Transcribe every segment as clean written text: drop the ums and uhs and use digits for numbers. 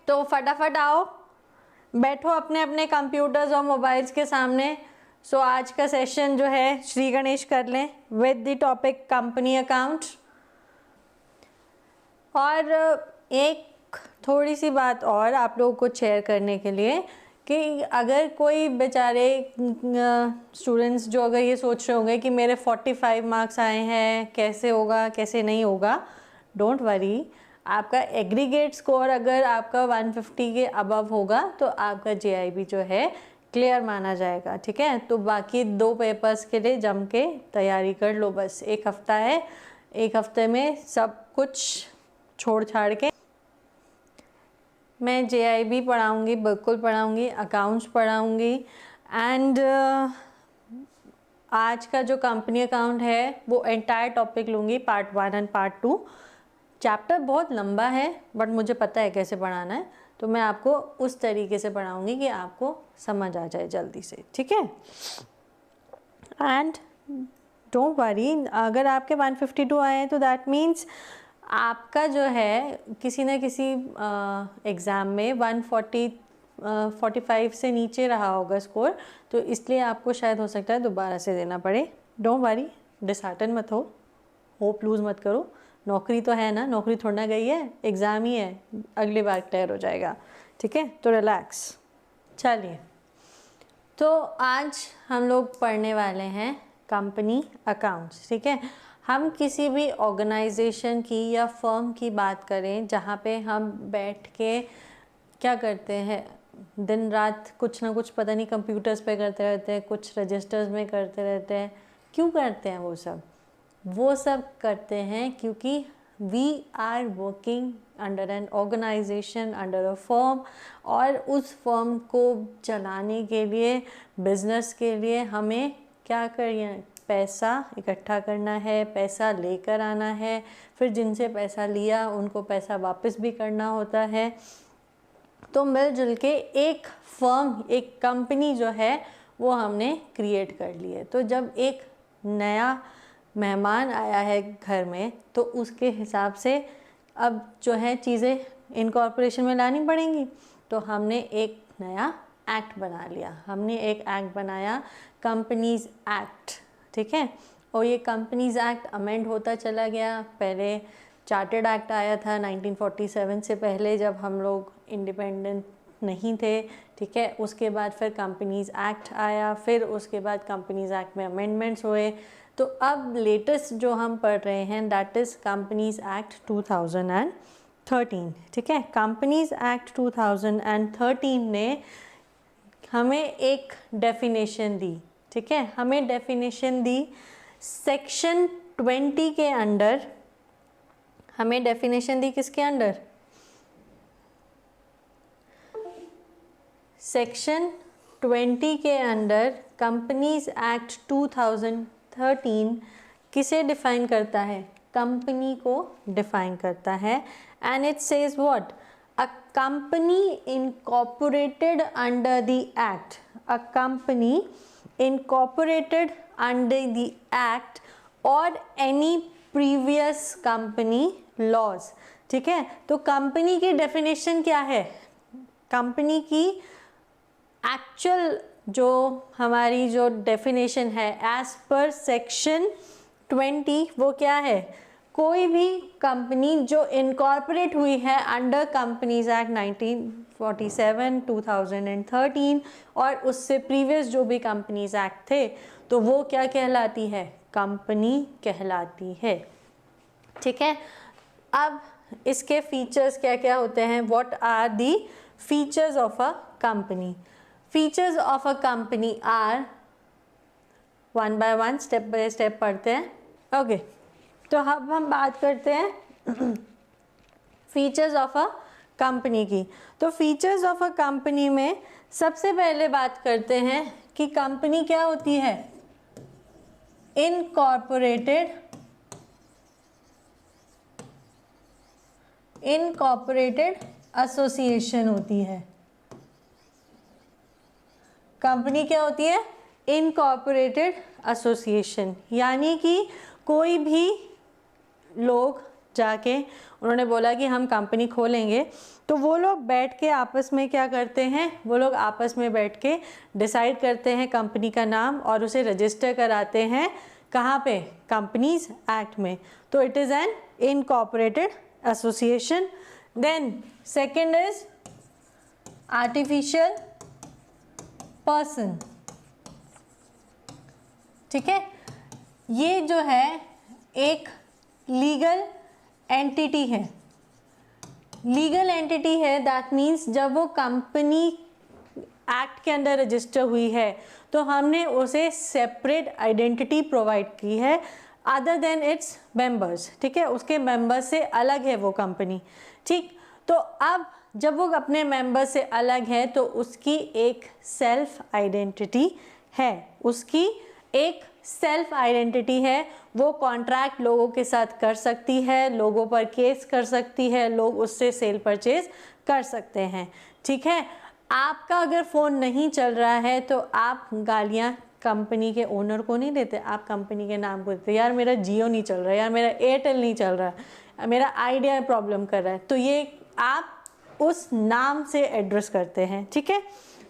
तो फटाफट आओ, बैठो अपने अपने कंप्यूटर्स और मोबाइल्स के सामने। सो आज का सेशन जो है श्री गणेश कर लें with the topic company account. और एक थोड़ी सी बात और आप लोगों को शेयर करने के लिए कि अगर कोई बेचारे स्टूडेंट्स जो अगर ये सोच रहे होंगे कि मेरे 45 मार्क्स आए हैं, कैसे होगा कैसे नहीं होगा, डोंट वरी। आपका एग्रीगेट स्कोर अगर आपका 150 के अबव होगा तो आपका JIB जो है क्लियर माना जाएगा, ठीक है। तो बाकी 2 पेपर्स के लिए जम के तैयारी कर लो, बस 1 हफ्ता है, 1 हफ्ते में सब कुछ छोड़ छाड़ के। मैं JIB पढ़ाऊँगी, बिल्कुल पढ़ाऊँगी, अकाउंट्स पढ़ाऊँगी एंड आज का जो कंपनी अकाउंट है वो एंटायर टॉपिक लूँगी, पार्ट 1 एंड पार्ट 2। चैप्टर बहुत लंबा है बट मुझे पता है कैसे पढ़ाना है, तो मैं आपको उस तरीके से पढ़ाऊँगी कि आपको समझ आ जाए जल्दी से, ठीक है। एंड डोंट वरी, अगर आपके 152 आए हैं तो दैट मीन्स आपका जो है किसी न किसी एग्ज़ाम में 145 से नीचे रहा होगा स्कोर, तो इसलिए आपको शायद हो सकता है दोबारा से देना पड़े। डोंट वरी, डिसहार्टन मत हो, होप लूज़ मत करो। नौकरी तो है ना, नौकरी थोड़ा ना गई है, एग्ज़ाम ही है, अगली बार क्लियर हो जाएगा, ठीक है। तो रिलैक्स। चलिए, तो आज हम लोग पढ़ने वाले हैं कंपनी अकाउंट्स, ठीक है। हम किसी भी ऑर्गेनाइजेशन की या फर्म की बात करें जहाँ पे हम बैठ के क्या करते हैं, दिन रात कुछ ना कुछ पता नहीं कंप्यूटर्स पे करते रहते हैं, कुछ रजिस्टर्स में करते रहते हैं। क्यों करते हैं वो सब करते हैं क्योंकि we are working under an organization, under a firm, और उस फर्म को चलाने के लिए, बिजनेस के लिए हमें क्या करिए, पैसा इकट्ठा करना है, पैसा लेकर आना है, फिर जिनसे पैसा लिया उनको पैसा वापस भी करना होता है। तो मिलजुल के एक फर्म, एक कंपनी जो है वो हमने क्रिएट कर ली है। तो जब एक नया मेहमान आया है घर में तो उसके हिसाब से अब जो है चीज़ें इनकॉर्पोरेशन में लानी पड़ेंगी। तो हमने एक नया एक्ट बना लिया, हमने एक एक्ट बनाया कंपनीज़ एक्ट, ठीक है। और ये कंपनीज़ एक्ट अमेंड होता चला गया। पहले चार्टर्ड एक्ट आया था 1947 से पहले, जब हम लोग इंडिपेंडेंट नहीं थे, ठीक है। उसके बाद फिर कंपनीज़ एक्ट आया, फिर उसके बाद कंपनीज़ एक्ट में अमेंडमेंट्स हुए। तो अब लेटेस्ट जो हम पढ़ रहे हैं दैट इज़ कंपनीज़ एक्ट 2013, ठीक है। कंपनीज़ एक्ट 2013 ने हमें एक डेफिनेशन दी, ठीक है। हमें डेफिनेशन दी सेक्शन 20 के अंडर। हमें डेफिनेशन दी किसके अंडर? सेक्शन 20 के अंडर कंपनीज़ एक्ट 2013 किसे डिफाइन करता है? कंपनी को डिफाइन करता है। And it says what? A company incorporated under the act, a company incorporated under the act और एनी प्रीवियस कंपनी लॉज, ठीक है। तो कंपनी की डेफिनेशन क्या है? कंपनी की एक्चुअल जो हमारी जो डेफिनेशन है एज पर सेक्शन 20 वो क्या है? कोई भी कंपनी जो इनकॉर्पोरेट हुई है अंडर कंपनीज एक्ट 1947, 2013 और उससे प्रीवियस जो भी कंपनीज एक्ट थे, तो वो क्या कहलाती है? कंपनी कहलाती है, ठीक है। अब इसके फीचर्स क्या क्या होते हैं? What are the features of a company? Features of a company are, one by one step by step पढ़ते हैं, ओके। तो अब हम बात करते हैं फीचर्स ऑफ अ कंपनी की। तो फीचर्स ऑफ अ कंपनी में सबसे पहले बात करते हैं कि कंपनी क्या होती है? इनकॉर्पोरेटेड एसोसिएशन होती है। कंपनी क्या होती है? इनकॉर्पोरेटेड एसोसिएशन, यानी कि कोई भी लोग जाके उन्होंने बोला कि हम कंपनी खोलेंगे, तो वो लोग बैठ के आपस में क्या करते हैं, वो लोग आपस में बैठ के डिसाइड करते हैं कंपनी का नाम और उसे रजिस्टर कराते हैं कहाँ पे, कंपनीज एक्ट में। तो it is an incorporated association. Then second is artificial person. ठीक है, ये जो है एक लीगल एंटिटी है। लीगल एंटिटी है, दैट मीन्स जब वो कंपनी एक्ट के अंदर रजिस्टर हुई है तो हमने उसे सेपरेट आइडेंटिटी प्रोवाइड की है अदर देन इट्स मेंबर्स। ठीक है, उसके मेंबर से अलग है वो कंपनी। ठीक, तो अब जब वो अपने मेंबर से अलग है तो उसकी एक सेल्फ आइडेंटिटी है, उसकी एक सेल्फ आइडेंटिटी है। वो कॉन्ट्रैक्ट लोगों के साथ कर सकती है, लोगों पर केस कर सकती है, लोग उससे सेल परचेज कर सकते हैं। ठीक है, आपका अगर फ़ोन नहीं चल रहा है तो आप गालियाँ कंपनी के ओनर को नहीं देते, आप कंपनी के नाम को देते, यार मेरा जियो नहीं चल रहा है, यार मेरा एयरटेल नहीं चल रहा है, मेरा आइडिया प्रॉब्लम कर रहा है, तो ये आप उस नाम से एड्रेस करते हैं। ठीक है,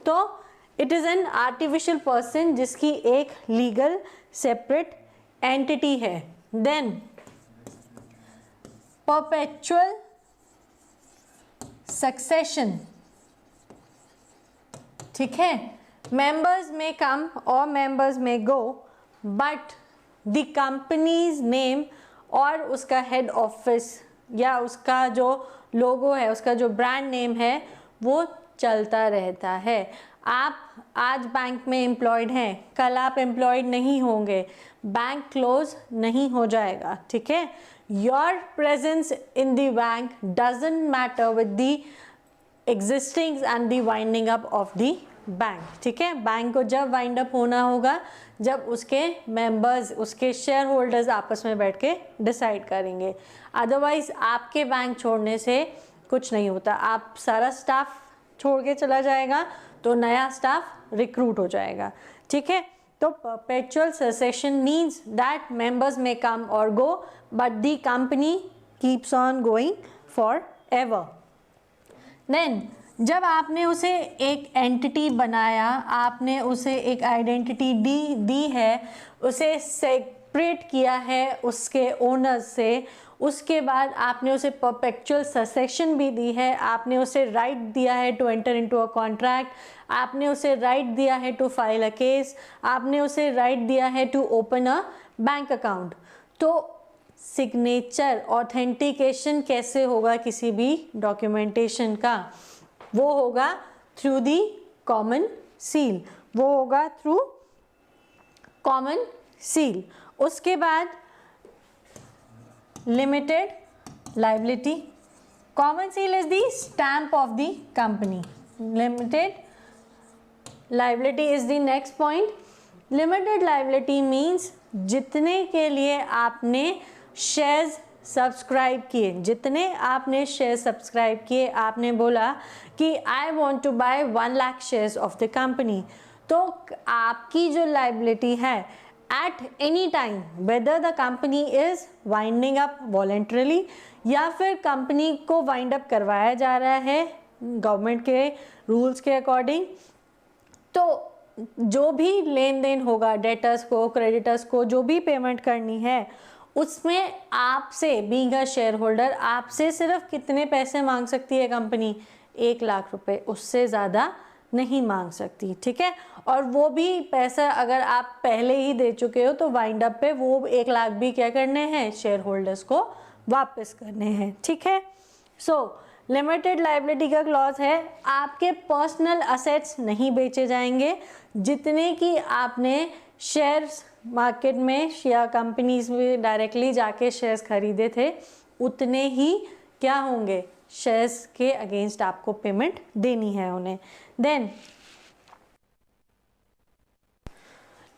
तो it is an artificial person जिसकी एक लीगल सेपरेट एंटिटी है। Then perpetual succession. ठीक है, members may come or members may go, but the company's name और उसका हेड ऑफिस या उसका जो लोगो है, उसका जो ब्रांड नेम है, वो चलता रहता है। आप आज बैंक में एम्प्लॉयड हैं, कल आप एम्प्लॉयड नहीं होंगे, बैंक क्लोज नहीं हो जाएगा। ठीक है, your presence in the bank doesn't matter with the existing and the winding up of the bank. ठीक है, बैंक को जब वाइंड अप होना होगा जब उसके मेंबर्स, उसके शेयर होल्डर्स आपस में बैठ के डिसाइड करेंगे। अदरवाइज आपके बैंक छोड़ने से कुछ नहीं होता, आप सारा स्टाफ छोड़ के चला जाएगा तो नया स्टाफ रिक्रूट हो जाएगा। ठीक है, तो perpetual succession means that members may come और go but the company keeps on going for ever. Then जब आपने उसे एक एंटिटी बनाया, आपने उसे एक आइडेंटिटी दी है, उसे सेपरेट किया है उसके ओनर्स से, उसके बाद आपने उसे परपेचुअल सक्सेशन भी दी है, आपने उसे राइट दिया है to enter into a contract, आपने उसे राइट दिया है टू फाइल अ केस, आपने उसे राइट दिया है to open a bank account. तो सिग्नेचर ऑथेंटिकेशन कैसे होगा किसी भी डॉक्यूमेंटेशन का, वो होगा थ्रू दी कॉमन सील, वो होगा थ्रू कॉमन सील। उसके बाद limited liability, common seal is the stamp of the company, limited liability is the next point. Limited liability means जितने के लिए आपने शेयर्स सब्सक्राइब किए, जितने आपने शेयर सब्सक्राइब किए, आपने बोला कि I want to buy 1 lakh shares of the company, तो आपकी जो लाइबिलिटी है at any time whether the company is winding up voluntarily या फिर कंपनी को वाइंड अप करवाया जा रहा है गवर्नमेंट के रूल्स के अकॉर्डिंग, तो जो भी लेन देन होगा डेटर्स को, क्रेडिटर्स को जो भी पेमेंट करनी है, उसमें आपसे बीइंग अ शेयर होल्डर आपसे सिर्फ कितने पैसे मांग सकती है कंपनी, 1 लाख रुपए, उससे ज़्यादा नहीं मांग सकती। ठीक है, और वो भी पैसा अगर आप पहले ही दे चुके हो तो वाइंड अप पे वो 1 लाख भी क्या करने हैं, शेयर होल्डर्स को वापस करने हैं। ठीक है, सो लिमिटेड लाइबिलिटी का क्लॉज है आपके पर्सनल असेट्स नहीं बेचे जाएंगे, जितने की आपने शेयर्स मार्केट में या कंपनीज में डायरेक्टली जाके शेयर्स खरीदे थे, उतने ही क्या होंगे, शेयर्स के अगेंस्ट आपको पेमेंट देनी है उन्हें। देन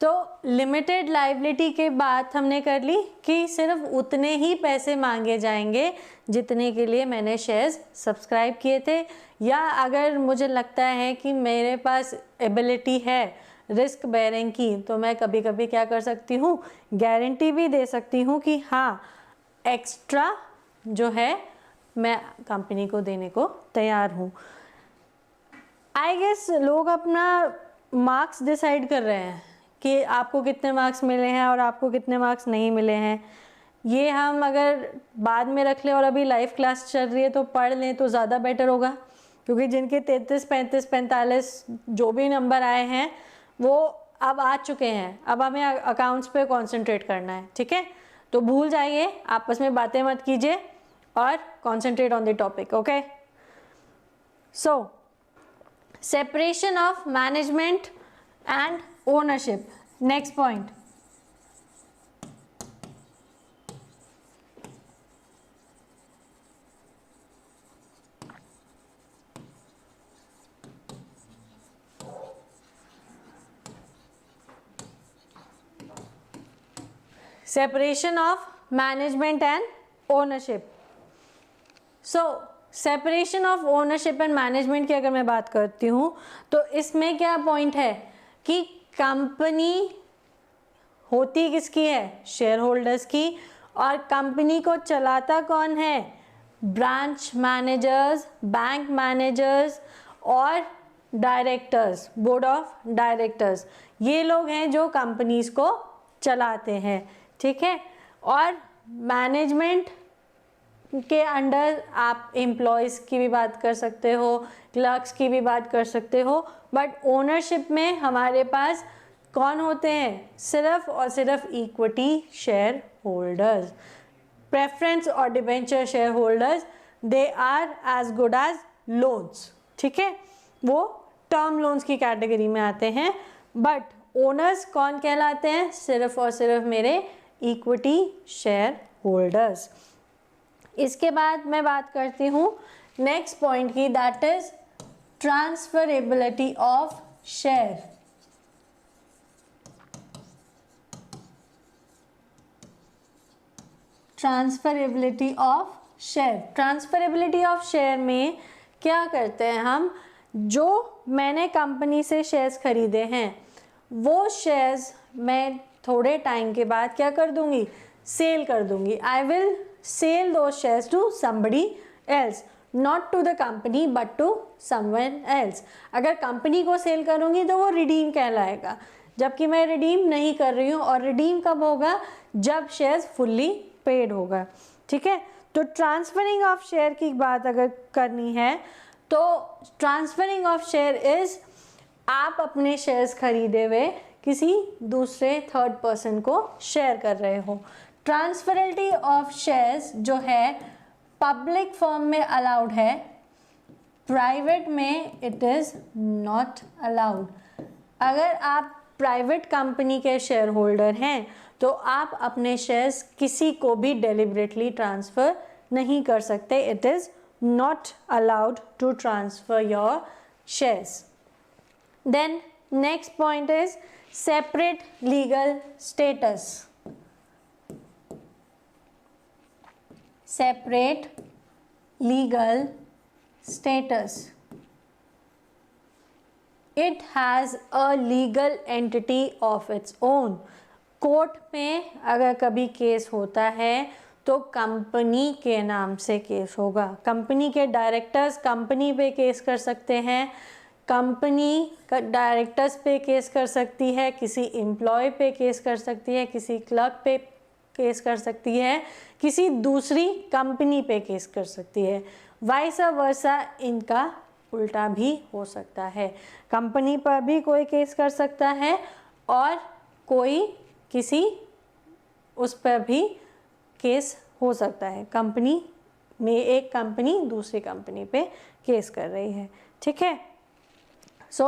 तो लिमिटेड लाइबिलिटी के बाद हमने कर ली कि सिर्फ उतने ही पैसे मांगे जाएंगे जितने के लिए मैंने शेयर्स सब्सक्राइब किए थे, या अगर मुझे लगता है कि मेरे पास एबिलिटी है रिस्क बेयरिंग की, तो मैं कभी कभी क्या कर सकती हूँ, गारंटी भी दे सकती हूँ कि हाँ एक्स्ट्रा जो है मैं कंपनी को देने को तैयार हूँ। आई गेस लोग अपना मार्क्स डिसाइड कर रहे हैं कि आपको कितने मार्क्स मिले हैं और आपको कितने मार्क्स नहीं मिले हैं। ये हम अगर बाद में रख लें और अभी लाइव क्लास चल रही है तो पढ़ लें तो ज़्यादा बेटर होगा, क्योंकि जिनके 33, 35, 45 जो भी नंबर आए हैं वो अब आ चुके हैं। अब हमें अकाउंट्स पे कंसंट्रेट करना है, ठीक है। तो भूल जाइए, आपस में बातें मत कीजिए और concentrate on the topic, okay. So separation of management and ownership, next point. Separation of management and ownership. So separation of ownership and management की अगर मैं बात करती हूँ तो इसमें क्या पॉइंट है कि कंपनी होती किसकी है, शेयर होल्डर्स की, और कंपनी को चलाता कौन है, ब्रांच मैनेजर्स, बैंक मैनेजर्स और डायरेक्टर्स, बोर्ड ऑफ डायरेक्टर्स। ये लोग हैं जो कंपनीज को चलाते हैं, ठीक है। और मैनेजमेंट के अंडर आप एम्प्लॉयज़ की भी बात कर सकते हो, क्लर्क्स की भी बात कर सकते हो, बट ओनरशिप में हमारे पास कौन होते हैं, सिर्फ और सिर्फ इक्विटी शेयर होल्डर्स। प्रेफरेंस और debenture share holders, they are as good as loans, ठीक है, वो टर्म लोन्स की कैटेगरी में आते हैं। बट ओनर्स कौन कहलाते हैं, सिर्फ और सिर्फ मेरे इक्विटी शेयर होल्डर्स। इसके बाद मैं बात करती हूँ नेक्स्ट पॉइंट की, that is transferability of share. Transferability of share. Transferability of share में क्या करते हैं हम, जो मैंने कंपनी से शेयर्स खरीदे हैं वो शेयर्स मैं थोड़े टाइम के बाद क्या कर दूंगी, सेल कर दूंगी। आई विल सेल दो shares to somebody else, not to the company but to someone else। अगर कंपनी को सेल करूंगी तो वो रिडीम कहलाएगा, जबकि मैं रिडीम नहीं कर रही हूँ। और रिडीम कब होगा, जब शेयर्स फुल्ली पेड होगा, ठीक है। तो ट्रांसफरिंग ऑफ शेयर की बात अगर करनी है तो ट्रांसफरिंग ऑफ शेयर इज, आप अपने शेयर्स खरीदे हुए किसी दूसरे थर्ड पर्सन को शेयर कर रहे हो। ट्रांसफरेबिलिटी ऑफ शेयर्स जो है पब्लिक फर्म में अलाउड है, प्राइवेट में इट इज़ नॉट अलाउड। अगर आप प्राइवेट कंपनी के शेयर होल्डर हैं तो आप अपने शेयर्स किसी को भी डेलिबरेटली ट्रांसफ़र नहीं कर सकते। It is not allowed to transfer your shares. Then next point is separate legal status. Separate legal status, it has a legal entity of its own। Court में अगर कभी केस होता है तो कंपनी के नाम से केस होगा। कंपनी के डायरेक्टर्स कंपनी पे केस कर सकते हैं, कंपनी का डायरेक्टर्स पे केस कर सकती है, किसी एम्प्लॉय पे केस कर सकती है, किसी क्लर्क पे केस कर सकती है, किसी दूसरी कंपनी पे केस कर सकती है। वाइस वर्सा इनका उल्टा भी हो सकता है। कंपनी पर भी कोई केस कर सकता है और कोई किसी उस पर भी केस हो सकता है। कंपनी में एक कंपनी दूसरी कंपनी पे केस कर रही है, ठीक है। So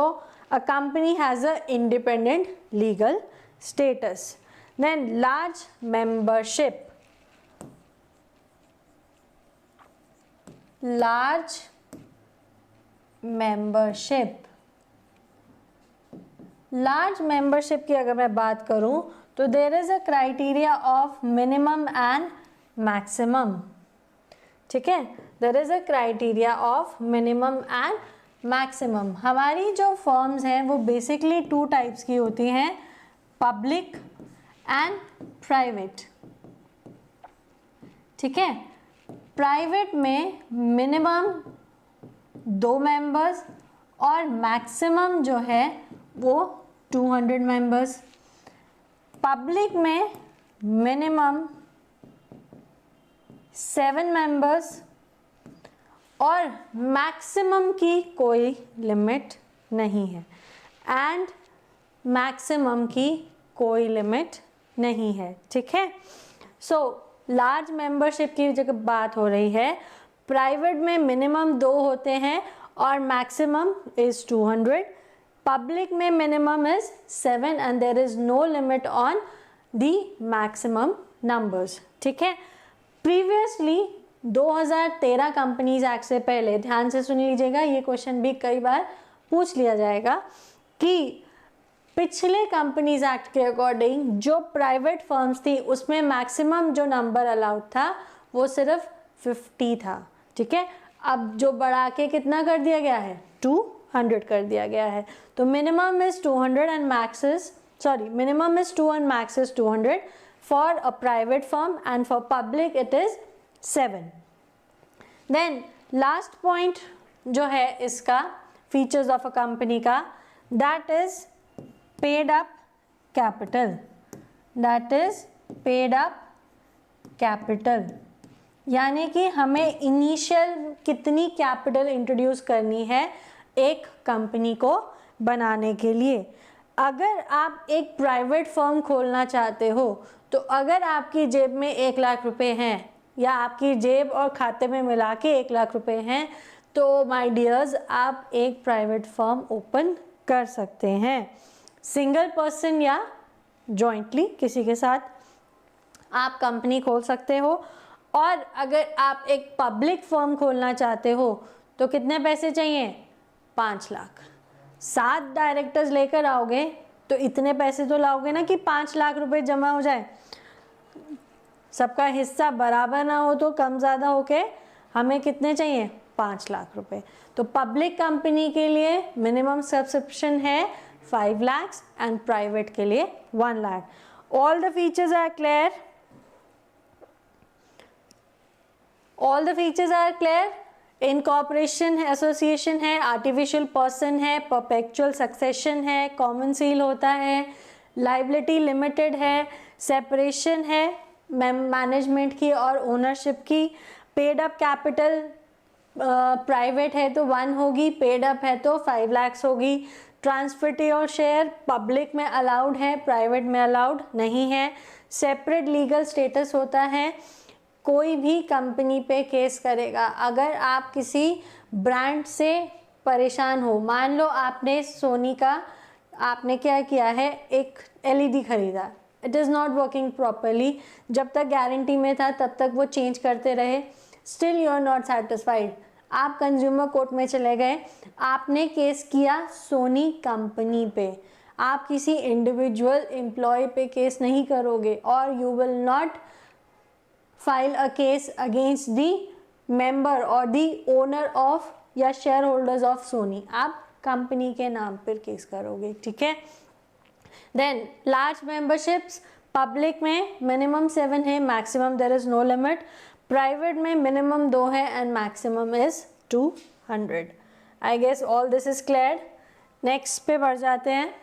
a company has a independent legal status. Then large membership. Large membership, large membership की अगर मैं बात करूं तो there is a criteria of minimum and maximum, ठीक है। There is a criteria of minimum and maximum. हमारी जो फर्म्स हैं वो बेसिकली 2 टाइप्स की होती हैं, पब्लिक एंड प्राइवेट, ठीक है। प्राइवेट में मिनिमम 2 मेंबर्स और मैक्सिमम जो है वो 200 मेंबर्स। पब्लिक में मिनिमम 7 मेंबर्स और मैक्सिमम की कोई लिमिट नहीं है, एंड मैक्सिमम की कोई लिमिट नहीं है, ठीक है। सो लार्ज मेंबरशिप की जगह बात हो रही है, प्राइवेट में मिनिमम 2 होते हैं और मैक्सिमम इज 200, पब्लिक में minimum is 7 and there is no limit on the maximum numbers, ठीक है। प्रीवियसली 2013 कंपनीज एक्ट से पहले, ध्यान से सुन लीजिएगा, ये क्वेश्चन भी कई बार पूछ लिया जाएगा कि पिछले कंपनीज एक्ट के अकॉर्डिंग जो प्राइवेट फर्म्स थी उसमें मैक्सिमम जो नंबर अलाउड था वो सिर्फ 50 था, ठीक है। अब जो बढ़ा के कितना कर दिया गया है, 200 कर दिया गया है। तो minimum is 200 and max is minimum is 2 and max is 200 for a private firm, and for public it is 7. Then last point जो है इसका features of a company का, that is paid up capital, that is paid up capital, यानी कि हमें initial कितनी capital introduce करनी है एक कंपनी को बनाने के लिए। अगर आप एक प्राइवेट फर्म खोलना चाहते हो तो अगर आपकी जेब में 1 लाख रुपए हैं या आपकी जेब और खाते में मिला के 1 लाख रुपए हैं तो माय डियर्स आप एक प्राइवेट फर्म ओपन कर सकते हैं, सिंगल पर्सन या जॉइंटली किसी के साथ आप कंपनी खोल सकते हो। और अगर आप एक पब्लिक फर्म खोलना चाहते हो तो कितने पैसे चाहिए, 5 लाख। 7 डायरेक्टर्स लेकर आओगे तो इतने पैसे तो लाओगे ना कि 5 लाख रुपए जमा हो जाए, सबका हिस्सा बराबर ना हो तो कम ज़्यादा होके हमें कितने चाहिए, 5 लाख रुपए। तो पब्लिक कंपनी के लिए मिनिमम सब्सक्रिप्शन है 5 लाख एंड प्राइवेट के लिए 1 lakh. All the features are clear, all the features are clear. Incorporation है, एसोसिएशन है, आर्टिफिशियल पर्सन है, परपेचुअल सक्सेशन है, कॉमन सील होता है, लाइबिलिटी लिमिटेड है, सेपरेशन है मैनेजमेंट की और ओनरशिप की, पेड अप कैपिटल प्राइवेट है तो 1 होगी, पेड अप है तो 5 लाख होगी, ट्रांसफर और शेयर पब्लिक में अलाउड है, प्राइवेट में अलाउड नहीं है, सेपरेट लीगल स्टेटस होता है। कोई भी कंपनी पे केस करेगा अगर आप किसी ब्रांड से परेशान हो, मान लो आपने सोनी का आपने क्या किया है, एक एलईडी खरीदा, it is not working properly, जब तक गारंटी में था तब तक वो चेंज करते रहे, still you are not satisfied, आप कंज्यूमर कोर्ट में चले गए, आपने केस किया सोनी कंपनी पे, आप किसी इंडिविजुअल एम्प्लॉय पे केस नहीं करोगे, और you will not file a case against the member और दी ओनर ऑफ या शेयर होल्डर्स ऑफ सोनी, आप कंपनी के नाम पर केस करोगे, ठीक है। देन लार्ज मेंबरशिप्स, पब्लिक में मिनिमम 7 है, maximum there is no limit, private में मिनिमम 2 है and maximum is 200। I guess all this is clear. Next पे बढ़ जाते हैं।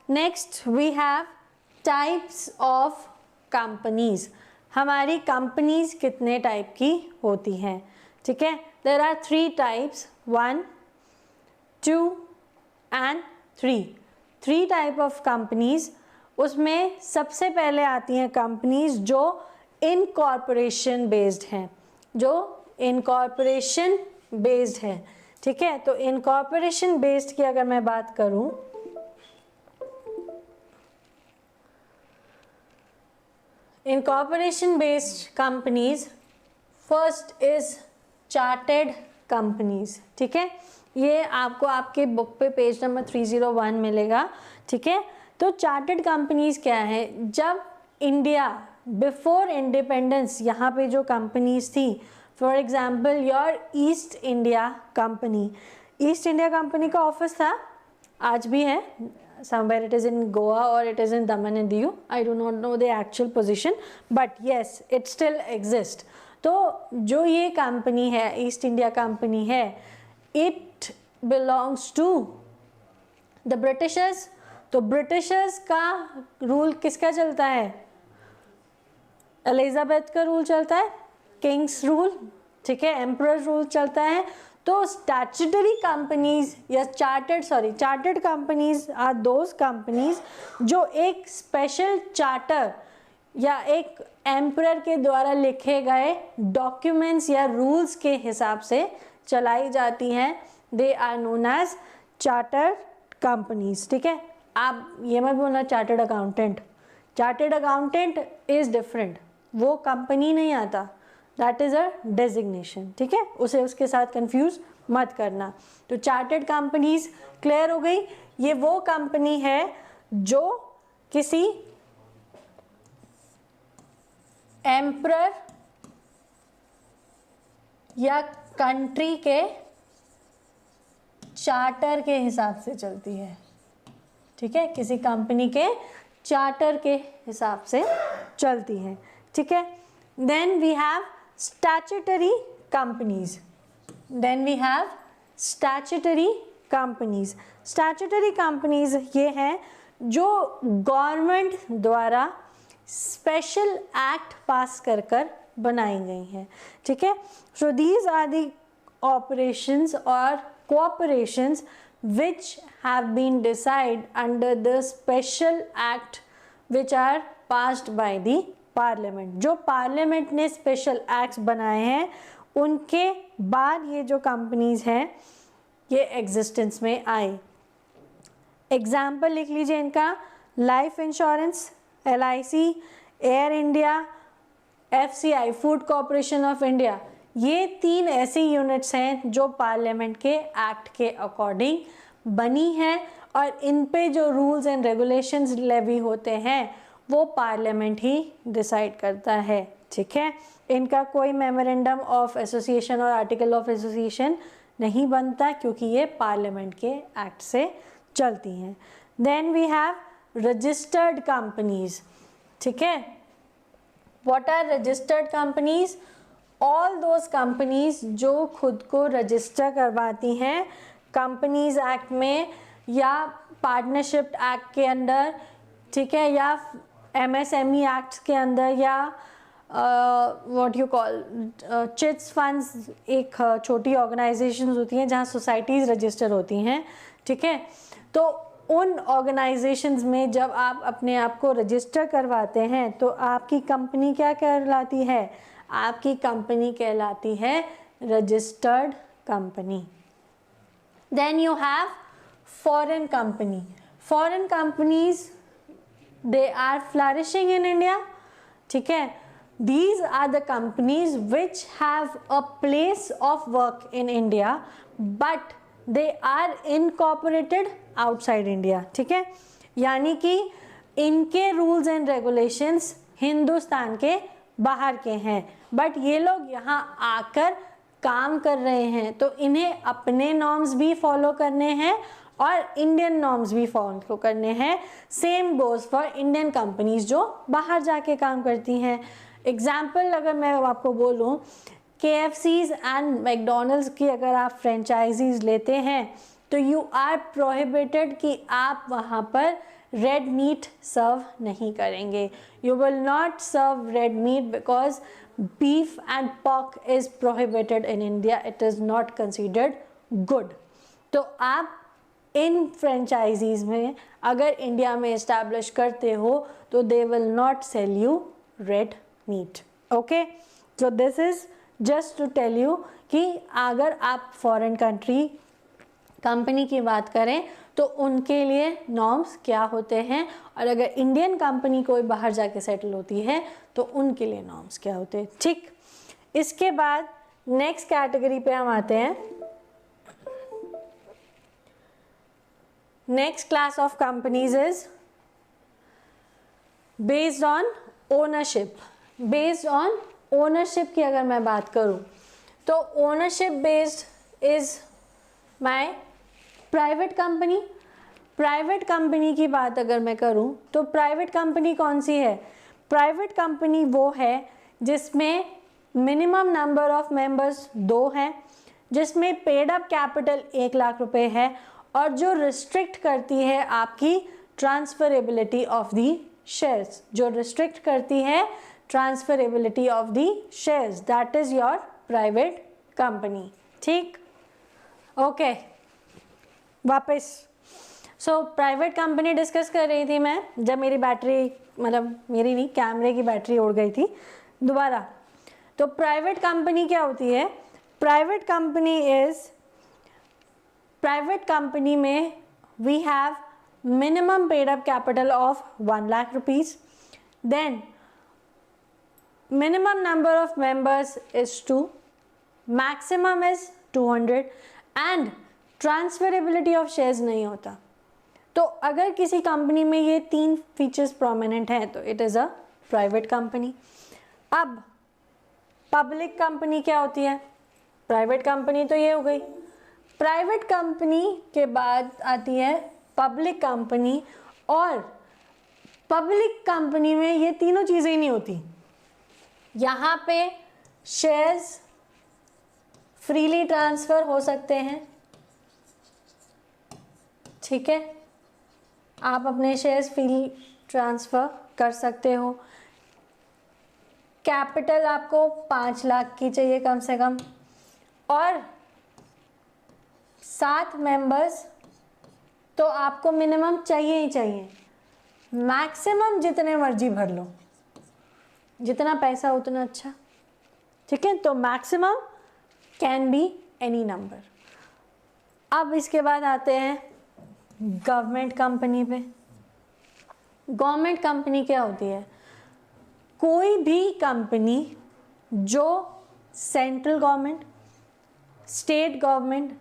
Next we have types of companies, हमारी कंपनीज कितने टाइप की होती हैं, ठीक है। There are 3 types, 1, 2 and 3 type of companies. उसमें सबसे पहले आती हैं कंपनीज जो इनकॉर्पोरेशन बेस्ड हैं, जो इनकॉर्पोरेशन बेस्ड है, ठीक है। तो इनकॉर्पोरेशन बेस्ड की अगर मैं बात करूं, incorporation based companies, first is chartered companies, ठीक है। ये आपको आपके बुक पे पेज नंबर 301 मिलेगा, ठीक है। तो चार्टेड कंपनीज क्या है, जब इंडिया बिफोर इंडिपेंडेंस यहाँ पे जो कंपनीज थी, for example your east India company, east India company का ऑफिस था, आज भी है, somewhere it is in Goa or it is in Daman and Diu. I do not know the actual position, but yes, it still exists. तो जो ये company है, east India company है, it belongs to the Britishers. तो Britishers का rule किसका चलता है? एलिजाबेथ का रूल चलता है, किंग्स रूल, ठीक है, एम्परर रूल चलता है. तो स्टैट्यूटरी कंपनीज या chartered companies are those companies जो एक स्पेशल चार्टर या एक एम्परर के द्वारा लिखे गए डॉक्यूमेंट्स या रूल्स के हिसाब से चलाई जाती हैं. They are known as chartered companies. ठीक है, आप ये मत बोलना chartered accountant. Chartered accountant is different, वो कंपनी नहीं आता, दैट इज़ अ डेजिग्नेशन. ठीक है, उसे उसके साथ कंफ्यूज मत करना. तो चार्टर्ड कंपनीज क्लियर हो गई. ये वो कंपनी है जो किसी एम्परर या कंट्री के चार्टर के हिसाब से चलती है. ठीक है, किसी कंपनी के चार्टर के हिसाब से चलती है. ठीक है, then we have statutory companies. Statutory companies ये हैं जो गवर्नमेंट द्वारा स्पेशल एक्ट पास कर बनाई गई हैं. ठीक है, so these are the operations और cooperations which have been decided under the special act which are passed by the parliament. जो पार्लियामेंट ने स्पेशल एक्ट्स बनाए हैं उनके बाद ये जो कंपनीज हैं ये एग्जिस्टेंस में आए. एग्जाम्पल लिख लीजिए इनका: life insurance LIC, air India, FCI food corporation of India. ये 3 ऐसी यूनिट्स हैं जो पार्लियामेंट के एक्ट के अकॉर्डिंग बनी हैं और इन पे जो रूल्स एंड रेगुलेशंस लेवी होते हैं वो पार्लियामेंट ही डिसाइड करता है. ठीक है, इनका कोई मेमोरेंडम ऑफ एसोसिएशन और आर्टिकल ऑफ एसोसिएशन नहीं बनता क्योंकि ये पार्लियामेंट के एक्ट से चलती हैं. Then we have registered companies. ठीक है, what are registered companies? All those companies जो खुद को रजिस्टर करवाती हैं कंपनीज एक्ट में या पार्टनरशिप एक्ट के अंदर, ठीक है, या MSME एक्ट के अंदर, या what you call chits funds, एक छोटी ऑर्गेनाइजेशंस होती हैं जहाँ सोसाइटीज़ रजिस्टर होती हैं. ठीक है, तो उन ऑर्गेनाइजेशंस में जब आप अपने आप को रजिस्टर करवाते हैं तो आपकी कंपनी क्या कहलाती है? आपकी कंपनी कहलाती है registered company. Then you have foreign company. Foreign companies they are flourishing in India. ठीक है, these are the companies which have a place of work in India but they are incorporated outside India. ठीक है, यानी कि इनके rules and regulations Hindustan के बाहर के हैं बट ये लोग यहाँ आकर काम कर रहे हैं तो इन्हें अपने नॉर्म्स भी फॉलो करने हैं और इंडियन नॉर्म्स भी फॉलो करने हैं. Same goes for Indian companies जो बाहर जाके काम करती हैं. एग्जाम्पल अगर मैं आपको बोलूँ, KFCs एंड मैकडोनल्ड्स की अगर आप फ्रेंचाइजीज लेते हैं तो यू आर प्रोहिबिटेड कि आप वहाँ पर रेड मीट सर्व नहीं करेंगे. You will not serve red meat because beef and pork is prohibited in India. It is not considered good. तो आप इन फ्रेंचाइजीज में अगर इंडिया में इस्टेब्लिश करते हो तो they will not sell you red meat. Okay, so this is just to tell you कि अगर आप फॉरेन कंट्री कंपनी की बात करें तो उनके लिए नॉर्म्स क्या होते हैं और अगर इंडियन कंपनी कोई बाहर जाके सेटल होती है तो उनके लिए नॉर्म्स क्या होते हैं. ठीक, इसके बाद नेक्स्ट कैटेगरी पे हम आते हैं. Next class of companies is based on ownership. Based on ownership की अगर मैं बात करूं तो ownership based is my private company. Private company की बात अगर मैं करूं तो प्राइवेट कंपनी कौन सी है? प्राइवेट कंपनी वो है जिसमें मिनिमम नंबर ऑफ मेंबर्स 2 हैं, जिसमें पेड अप कैपिटल 1 लाख रुपए है और जो रिस्ट्रिक्ट करती है आपकी ट्रांसफरेबिलिटी ऑफ दी शेयर्स, जो रिस्ट्रिक्ट करती है transferability of the shares, that is your private company. ठीक, ओके, वापस सो प्राइवेट कंपनी डिस्कस कर रही थी मैं जब मेरी बैटरी, मतलब मेरी नहीं, कैमरे की बैटरी उड़ गई थी दोबारा। तो प्राइवेट कंपनी क्या होती है? प्राइवेट कंपनी में we have minimum paid up capital of 1 lakh rupees, then minimum number of members is 2, maximum is 200 and transferability of shares नहीं होता। तो अगर किसी कंपनी में ये 3 फीचर्स प्रोमिनेंट हैं तो it is a private company. अब पब्लिक कंपनी क्या होती है? प्राइवेट कंपनी तो ये हो गई। प्राइवेट कंपनी के बाद आती है पब्लिक कंपनी, और पब्लिक कंपनी में ये तीनों चीज़ें ही नहीं होती। यहाँ पे शेयर्स फ्रीली ट्रांसफ़र हो सकते हैं, ठीक है, आप अपने शेयर्स फ्रीली ट्रांसफ़र कर सकते हो। कैपिटल आपको 5 लाख की चाहिए कम से कम, और 7 मेंबर्स तो आपको मिनिमम चाहिए ही चाहिए। मैक्सिमम जितने मर्जी भर लो, जितना पैसा उतना अच्छा, ठीक है। तो maximum can be any number. अब इसके बाद आते हैं गवर्नमेंट कंपनी पे। गवर्नमेंट कंपनी क्या होती है? कोई भी कंपनी जो सेंट्रल गवर्नमेंट, स्टेट गवर्नमेंट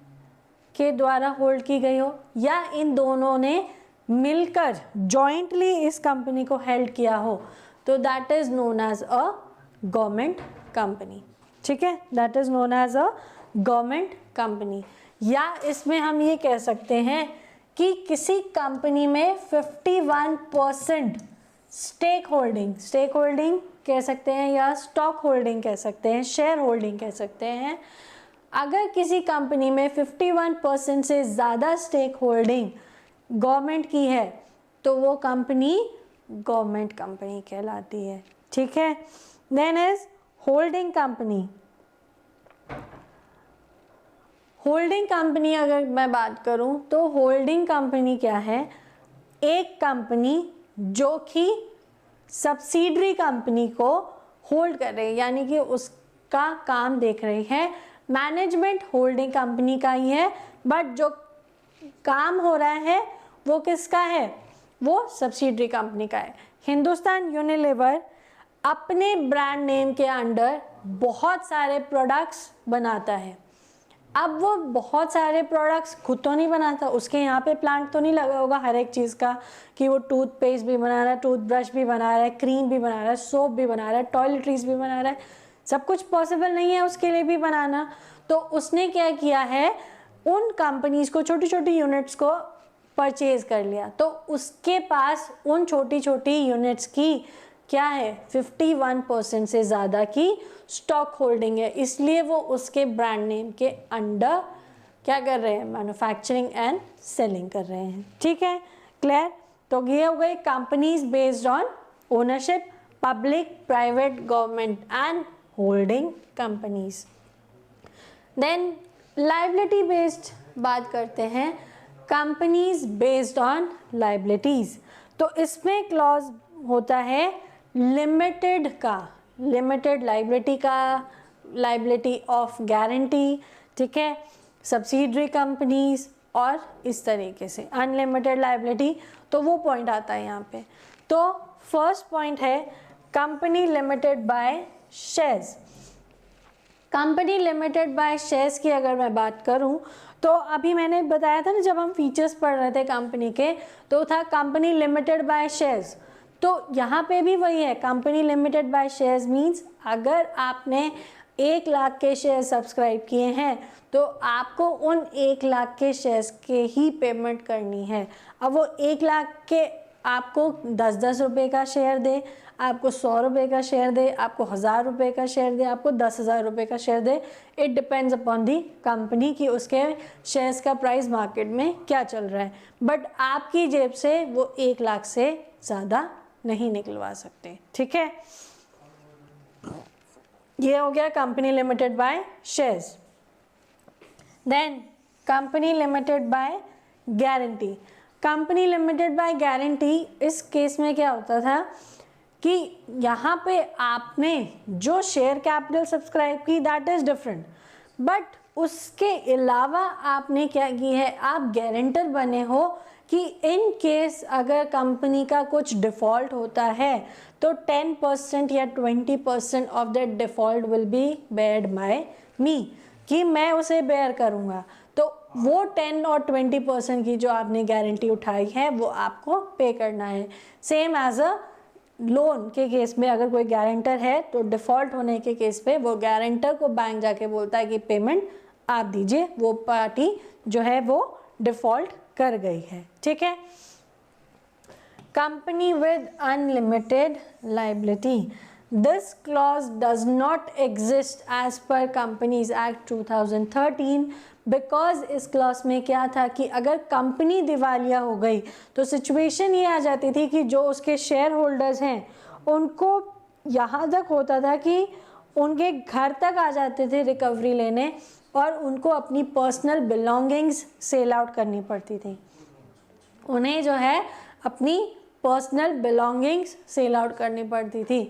के द्वारा होल्ड की गई हो, या इन दोनों ने मिलकर जॉइंटली इस कंपनी को हेल्ड किया हो, तो that is known as a government company, ठीक है, that is known as a government company. या इसमें हम ये कह सकते हैं कि किसी कंपनी में 51% स्टेक होल्डिंग कह सकते हैं, या स्टॉक होल्डिंग कह सकते हैं, शेयर होल्डिंग कह सकते हैं। अगर किसी कंपनी में 51% से ज़्यादा स्टेक होल्डिंग गवर्नमेंट की है तो वो कंपनी गवर्नमेंट कंपनी कहलाती है, ठीक है। Then is holding company. Holding company अगर मैं बात करूं तो होल्डिंग कंपनी क्या है? एक कंपनी जो कि सब्सिडरी कंपनी को होल्ड कर रही है, यानी कि उसका काम देख रही है। मैनेजमेंट होल्डिंग कंपनी का ही है, बट जो काम हो रहा है वो किसका है? वो सब्सिडरी कंपनी का है। हिंदुस्तान यूनिलीवर अपने ब्रांड नेम के अंडर बहुत सारे प्रोडक्ट्स बनाता है। अब वो बहुत सारे प्रोडक्ट्स खुद तो नहीं बनाता, उसके यहाँ पे प्लांट तो नहीं लगा होगा हर एक चीज़ का, कि वो टूथपेस्ट भी बना रहा है, टूथब्रश भी बना रहा है, क्रीम भी बना रहा है, सोप भी बना रहा है, टॉयलेटरीज भी बना रहा है। सब कुछ पॉसिबल नहीं है उसके लिए भी बनाना। तो उसने क्या किया है? उन कंपनीज को, छोटी छोटी यूनिट्स को परचेज कर लिया। तो उसके पास उन छोटी छोटी यूनिट्स की क्या है? 51% से ज़्यादा की स्टॉक होल्डिंग है, इसलिए वो उसके ब्रांड नेम के अंडर क्या कर रहे हैं? मैन्युफैक्चरिंग एंड सेलिंग कर रहे हैं, ठीक है, क्लियर। तो ये हो गए companies based on ownership, public, private, government and holding companies. Then liability based बात करते हैं, कंपनीज बेस्ड ऑन लाइबिलिटीज। तो इसमें क्लॉज होता है लिमिटेड का, लिमिटेड लाइबिलिटी का, लाइबिलिटी ऑफ गारंटी, ठीक है, सब्सिडरी कंपनीज और इस तरीके से अनलिमिटेड लाइबिलिटी। तो वो पॉइंट आता है यहाँ पे। तो फर्स्ट पॉइंट है company limited by shares. Company limited by shares की अगर मैं बात करूं तो अभी मैंने बताया था ना, जब हम फीचर्स पढ़ रहे थे कंपनी के, तो था कंपनी लिमिटेड बाय शेयर्स। तो यहाँ पे भी वही है, company limited by shares means अगर आपने 1 लाख के शेयर सब्सक्राइब किए हैं तो आपको उन 1 लाख के शेयर्स के ही पेमेंट करनी है। अब वो 1 लाख के आपको 10-10 रुपये का शेयर दे, आपको 100 रुपये का शेयर दे, आपको 1000 रुपये का शेयर दे, आपको 10,000 रुपये का share they, it depends upon the company कि उसके शेयर्स का प्राइस मार्केट में क्या चल रहा है। बट आपकी जेब से वो 1 लाख से ज़्यादा नहीं निकलवा सकते, ठीक है। ये हो गया company limited by shares. Then company limited by guarantee. Company limited by guarantee, इस केस में क्या होता था कि यहाँ पे आपने जो शेयर कैपिटल सब्सक्राइब की दैट इज़ डिफरेंट, बट उसके अलावा आपने क्या की है, आप गारंटर बने हो कि इन केस अगर कंपनी का कुछ डिफ़ॉल्ट होता है तो 10% या 20% of that default will be beared by me, कि मैं उसे बेयर करूँगा। तो वो 10 और 20% की जो आपने गारंटी उठाई है वो आपको पे करना है। सेम एज अ लोन के केस में अगर कोई गारंटर है तो डिफ़ॉल्ट होने के केस पे वो गारंटर को बैंक जाके बोलता है कि पेमेंट आप दीजिए, वो पार्टी जो है वो डिफ़ॉल्ट कर गई है, ठीक है। Company with unlimited liability, this clause does not exist as per companies act 2013 because इस क्लॉज में क्या था कि अगर कंपनी दिवालिया हो गई तो सिचुएशन ये आ जाती थी कि जो उसके शेयर होल्डर्स हैं उनको यहाँ तक होता था कि उनके घर तक आ जाते थे रिकवरी लेने और उनको अपनी पर्सनल बिलोंगिंग्स सेल आउट करनी पड़ती थी। उन्हें जो है अपनी पर्सनल बिलोंगिंग्स सेल आउट करनी पड़ती थी।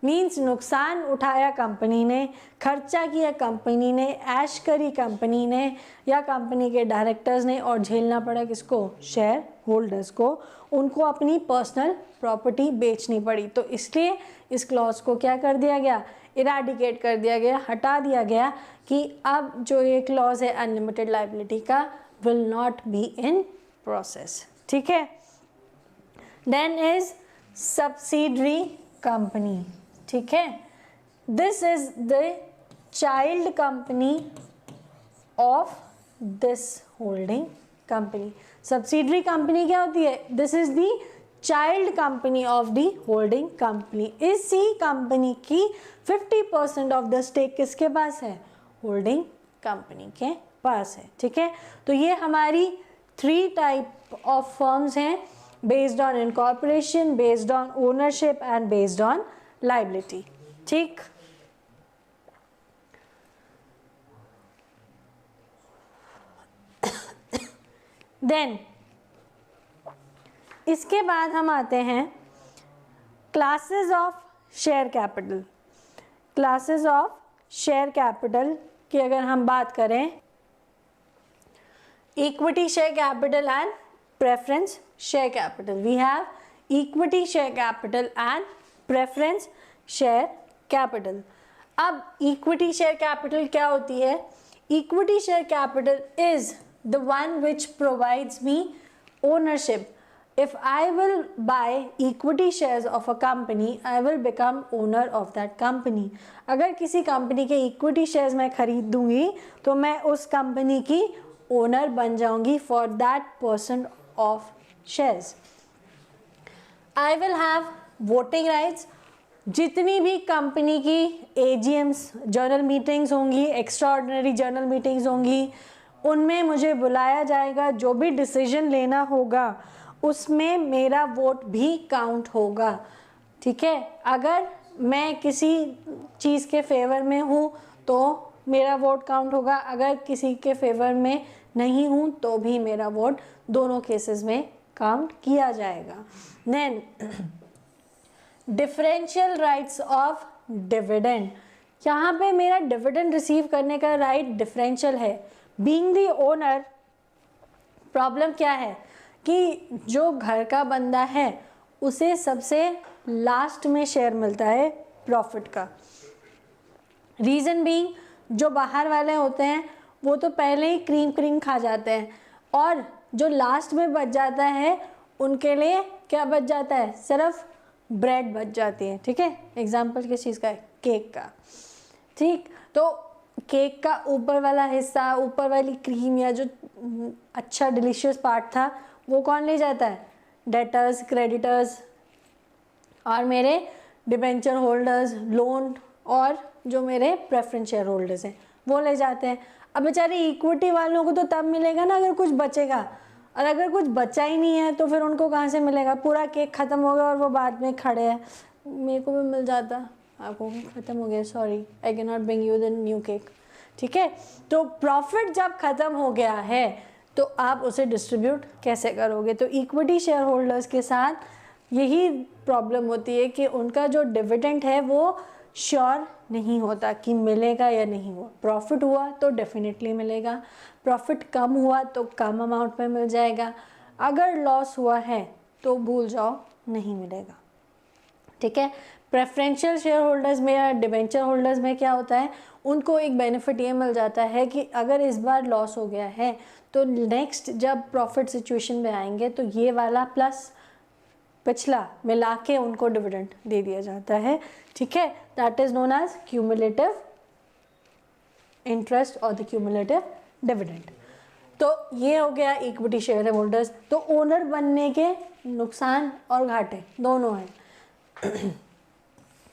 मीन्स नुकसान उठाया कंपनी ने, खर्चा किया कंपनी ने, ऐश करी कंपनी ने या कंपनी के डायरेक्टर्स ने, और झेलना पड़ा किसको, शेयर होल्डर्स को, उनको अपनी पर्सनल प्रॉपर्टी बेचनी पड़ी। तो इसलिए इस क्लॉज को क्या कर दिया गया, इराडिकेट कर दिया गया, हटा दिया गया कि अब जो ये क्लॉज है अनलिमिटेड लाइबिलिटी का will not be in process, ठीक है। देन इज सब्सिडरी कंपनी, ठीक है। This is the child company of this holding company. Subsidiary company क्या होती है, this is the child company of the holding company. इसी company की 50% ऑफ द स्टेक किसके पास है, होल्डिंग कंपनी के पास है, ठीक है। तो ये हमारी 3 टाइप ऑफ फर्म्स हैं, based on incorporation, based on ownership and based on liability, ठीक। देन इसके बाद हम आते हैं classes of share capital. Classes of share capital की अगर हम बात करें, equity share capital and preference share capital. We have equity share capital and preference share capital. अब इक्विटी शेयर कैपिटल क्या होती है, equity share capital is the one which provides me ownership. If I will buy equity shares of a company, I will become owner of that company. अगर किसी company के equity shares मैं खरीदूंगी तो मैं उस कंपनी की ओनर बन जाऊंगी for that person of shares. I will have voting rights. जितनी भी कंपनी की एजीएम्स जनरल मीटिंग्स होंगी, एक्स्ट्रा ऑर्डिनरी जनरल मीटिंग्स होंगी, उनमें मुझे बुलाया जाएगा। जो भी डिसीजन लेना होगा उसमें मेरा वोट भी काउंट होगा, ठीक है। अगर मैं किसी चीज़ के फेवर में हूँ तो मेरा वोट काउंट होगा, अगर किसी के फेवर में नहीं हूँ तो भी मेरा वोट दोनों केसेस में काउंट किया जाएगा। Then differential rights of dividend. यहाँ पे मेरा डिविडेंड रिसीव करने का राइट डिफरेंशियल है। बीइंग द ओनर, प्रॉब्लम क्या है कि जो घर का बंदा है उसे सबसे लास्ट में शेयर मिलता है प्रॉफिट का। रीज़न बीइंग, जो बाहर वाले होते हैं वो तो पहले ही क्रीम खा जाते हैं और जो लास्ट में बच जाता है उनके लिए क्या बच जाता है, सिर्फ ब्रेड बच जाती है, ठीक है। एग्जाम्पल किस चीज़ का है, केक का, ठीक। तो केक का ऊपर वाला हिस्सा, ऊपर वाली क्रीम या जो अच्छा डिलीशियस पार्ट था वो कौन ले जाता है? डेटर्स, क्रेडिटर्स और मेरे डिबेंचर होल्डर्स, लोन और जो मेरे प्रेफरेंस शेयर होल्डर्स हैं वो ले जाते हैं। अब बेचारे इक्विटी वालों को तो तब मिलेगा ना अगर कुछ बचेगा, और अगर कुछ बचा ही नहीं है तो फिर उनको कहाँ से मिलेगा? पूरा केक ख़त्म हो गया और वो बाद में खड़े हैं, मेरे को भी मिल जाता, आपको भी ख़त्म हो गया, sorry I can not bring you the new cake. ठीक है, तो प्रॉफिट जब ख़त्म हो गया है तो आप उसे डिस्ट्रीब्यूट कैसे करोगे? तो इक्विटी शेयर होल्डर्स के साथ यही प्रॉब्लम होती है कि उनका जो डिविडेंड है वो श्योर नहीं होता कि मिलेगा या नहीं हुआ। प्रॉफिट हुआ तो डेफिनेटली मिलेगा, प्रॉफिट कम हुआ तो कम अमाउंट में मिल जाएगा, अगर लॉस हुआ है तो भूल जाओ, नहीं मिलेगा। ठीक है, प्रेफरेंशियल शेयर होल्डर्स में या डिबेंचर होल्डर्स में क्या होता है, उनको एक बेनिफिट ये मिल जाता है कि अगर इस बार लॉस हो गया है तो नेक्स्ट जब प्रॉफिट सिचुएशन में आएंगे तो ये वाला प्लस पिछला मिला के उनको डिविडेंड दे दिया जाता है। ठीक है, that is known as cumulative interest और द क्यूमुलेटिव डिविडेंड। तो ये हो गया इक्विटी शेयर होल्डर्स। तो ओनर बनने के नुकसान और घाटे दोनों हैं।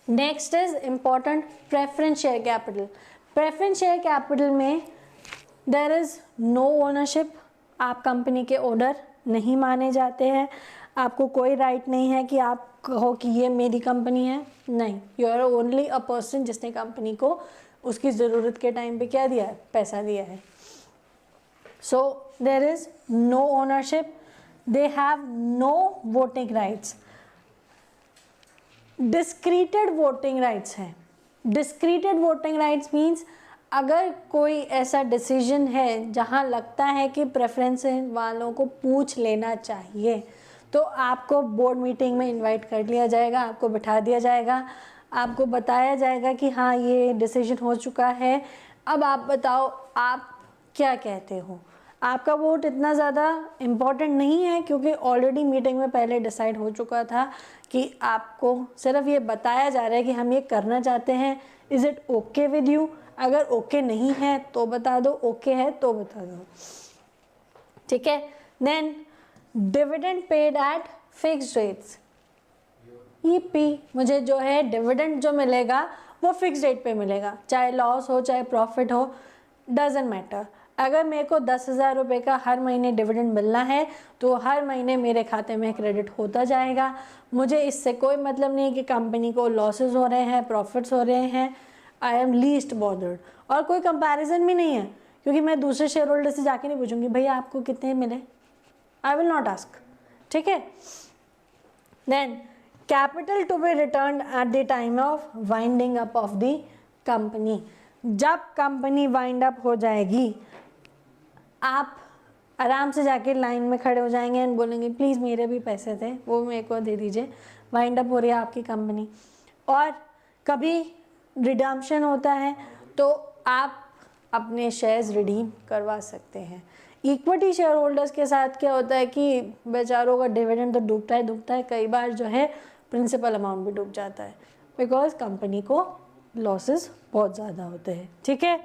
Next is important preference share capital. Preference share capital में देयर इज नो ओनरशिप, आप कंपनी के ओनर नहीं माने जाते हैं, आपको कोई राइट नहीं है कि आप कहो कि ये मेरी कंपनी है, नहीं, you are only a person जिसने कंपनी को उसकी ज़रूरत के टाइम पे क्या दिया है? पैसा दिया है। So there is no ownership, they have no voting rights. Discreted voting rights हैं। डिस्क्रीटेड वोटिंग राइट्स मीन्स अगर कोई ऐसा डिसीजन है जहां लगता है कि प्रेफरेंस वालों को पूछ लेना चाहिए तो आपको बोर्ड मीटिंग में इनवाइट कर लिया जाएगा, आपको बिठा दिया जाएगा, आपको बताया जाएगा कि हाँ ये डिसीजन हो चुका है, अब आप बताओ आप क्या कहते हो। आपका वोट इतना ज़्यादा इम्पॉर्टेंट नहीं है क्योंकि ऑलरेडी मीटिंग में पहले डिसाइड हो चुका था कि आपको सिर्फ ये बताया जा रहा है कि हम ये करना चाहते हैं, is it okay with you? अगर ओके नहीं है तो बता दो, ओके है तो बता दो। ठीक है, then dividend paid at fixed rates. ईपी, मुझे जो है डिविडेंड जो मिलेगा वो फिक्स रेट पे मिलेगा, चाहे लॉस हो चाहे प्रॉफिट हो, डजेंट मैटर। अगर मेरे को 10,000 रुपये का हर महीने डिविडेंड मिलना है तो हर महीने मेरे खाते में क्रेडिट होता जाएगा, मुझे इससे कोई मतलब नहीं कि कंपनी को लॉसेस हो रहे हैं, प्रॉफिट्स हो रहे हैं, आई एम लीस्ट बॉदर्ड। और कोई कंपैरिजन भी नहीं है क्योंकि मैं दूसरे शेयर होल्डर से जाके नहीं पूछूंगी भैया आपको कितने मिले, आई विल नॉट आस्क। ठीक है, then capital to be return at the time of winding up of the company. जब कंपनी वाइंड अप हो जाएगी आप आराम से जाके लाइन में खड़े हो जाएंगे एंड बोलेंगे प्लीज़ मेरे भी पैसे थे वो मेरे को दे दीजिए, वाइंड अप हो रही है आपकी कंपनी। और कभी रिडम्पशन होता है तो आप अपने शेयर्स रिडीम करवा सकते हैं। इक्विटी शेयर होल्डर्स के साथ क्या होता है कि बेचारों का डिविडेंड तो डूबता है, कई बार जो है प्रिंसिपल अमाउंट भी डूब जाता है बिकॉज कंपनी को लॉसेस बहुत ज़्यादा होते हैं। ठीक है,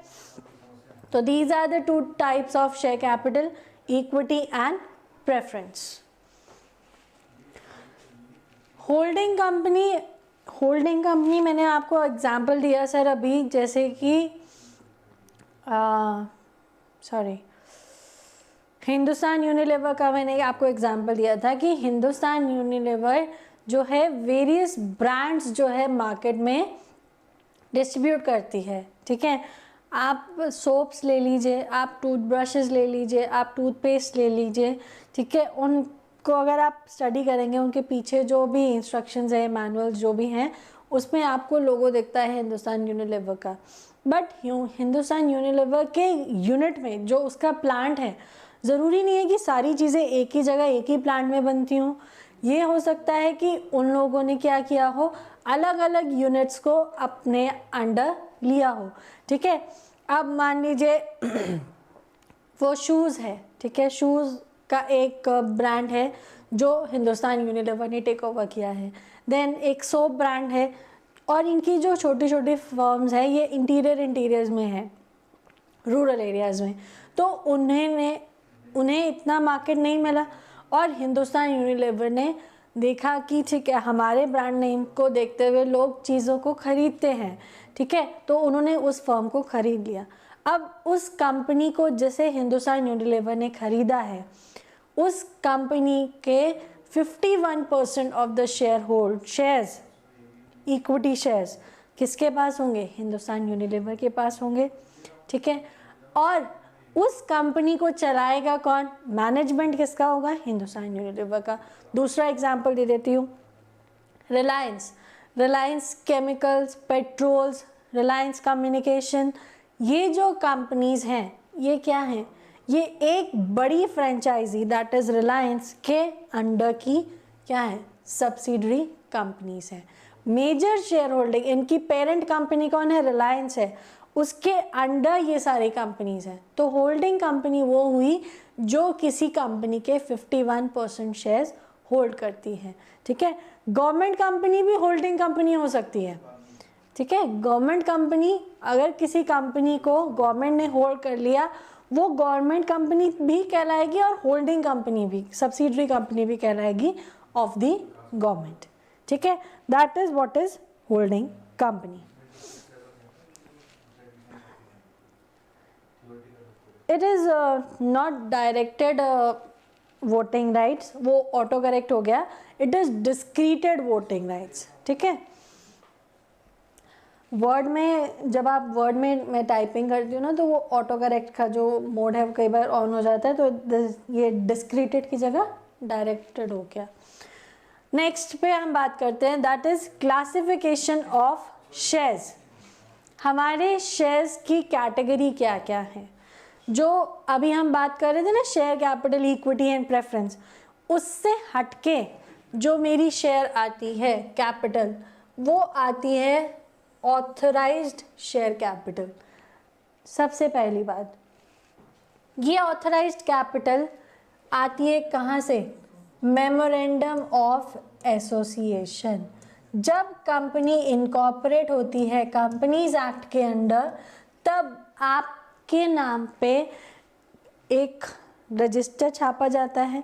तो these are the two types of share capital, equity and preference. Holding company मैंने आपको एग्जाम्पल दिया सर अभी, जैसे कि हिंदुस्तान यूनिलीवर का मैंने आपको एग्जाम्पल दिया था कि हिंदुस्तान यूनिलीवर जो है वेरियस ब्रांड्स जो है मार्केट में डिस्ट्रीब्यूट करती है। ठीक है, आप सोप्स ले लीजिए, आप टूथब्रशेस ले लीजिए, आप टूथपेस्ट ले लीजिए। ठीक है, उनको अगर आप स्टडी करेंगे उनके पीछे जो भी इंस्ट्रक्शंस है, मैनुअल्स जो भी हैं, उसमें आपको लोगो दिखता है हिंदुस्तान यूनिलीवर का। बट हिंदुस्तान यूनिलीवर के यूनिट में जो उसका प्लांट है, ज़रूरी नहीं है कि सारी चीज़ें एक ही जगह एक ही प्लांट में बनती हों। ये हो सकता है कि उन लोगों ने क्या किया हो, अलग अलग यूनिट्स को अपने अंडर लिया हो। ठीक है, अब मान लीजिए वो शूज़ है, ठीक है, शूज़ का एक ब्रांड है जो हिंदुस्तान यूनिलीवर ने टेक ओवर किया है। देन एक सोप ब्रांड है और इनकी जो छोटी छोटी फर्म्स है ये इंटीरियर्स में है, रूरल एरियाज़ में, तो उन्हें इतना मार्केट नहीं मिला और हिंदुस्तान यूनिलीवर ने देखा कि ठीक है हमारे ब्रांड नेम को देखते हुए लोग चीज़ों को ख़रीदते हैं, ठीक है, तो उन्होंने उस फर्म को ख़रीद लिया। अब उस कंपनी को जैसे हिंदुस्तान यूनिलीवर ने ख़रीदा है, उस कंपनी के 51% of the shares equity shares किसके पास होंगे? हिंदुस्तान यूनिलीवर के पास होंगे, ठीक है। और उस कंपनी को चलाएगा कौन? मैनेजमेंट किसका होगा? हिंदुस्तान यूनिलीवर का। दूसरा एग्जांपल दे देती हूँ, Reliance chemicals, patrols, Reliance communication, ये जो कंपनीज हैं ये क्या हैं? ये एक बड़ी फ्रेंचाइजी दैट इज़ रिलायंस के अंडर की क्या है? सब्सिडरी कंपनीज हैं। मेजर शेयर होल्डिंग, इनकी पेरेंट कंपनी कौन है? रिलायंस है, उसके अंडर ये सारी कंपनीज हैं। तो होल्डिंग कंपनी वो हुई जो किसी कंपनी के 51% शेयर्स होल्ड करती है, ठीक है। गवर्नमेंट कंपनी भी होल्डिंग कंपनी हो सकती है, ठीक है। गवर्नमेंट कंपनी, अगर किसी कंपनी को गवर्नमेंट ने होल्ड कर लिया, वो गवर्नमेंट कंपनी भी कहलाएगी और होल्डिंग कंपनी भी, सब्सिडरी कंपनी भी कहलाएगी ऑफ द गवर्नमेंट, ठीक है। That is what is holding company. It is not directed voting rights, वो ऑटो करेक्ट हो गया, इट इज डिस्क्रीटेड वोटिंग राइट्स, ठीक है। वर्ड में जब आप वर्ड में मैं टाइपिंग करती हूँ ना, तो वो ऑटो करेक्ट का जो मोड है वो कई बार ऑन हो जाता है, तो ये डिस्क्रीटेड की जगह डायरेक्टेड हो गया। नेक्स्ट पे हम बात करते हैं, that is classification of shares. हमारे शेयर्स की कैटेगरी क्या क्या है? जो अभी हम बात कर रहे थे ना, share capital, equity and preference, उससे हटके जो मेरी शेयर आती है कैपिटल, वो आती है ऑथराइज्ड शेयर कैपिटल। सबसे पहली बात, ये ऑथराइज्ड कैपिटल आती है कहाँ से? Memorandum of association. जब कंपनी इनकॉर्पोरेट होती है कंपनीज एक्ट के अंडर, तब आपके नाम पे एक रजिस्टर छापा जाता है,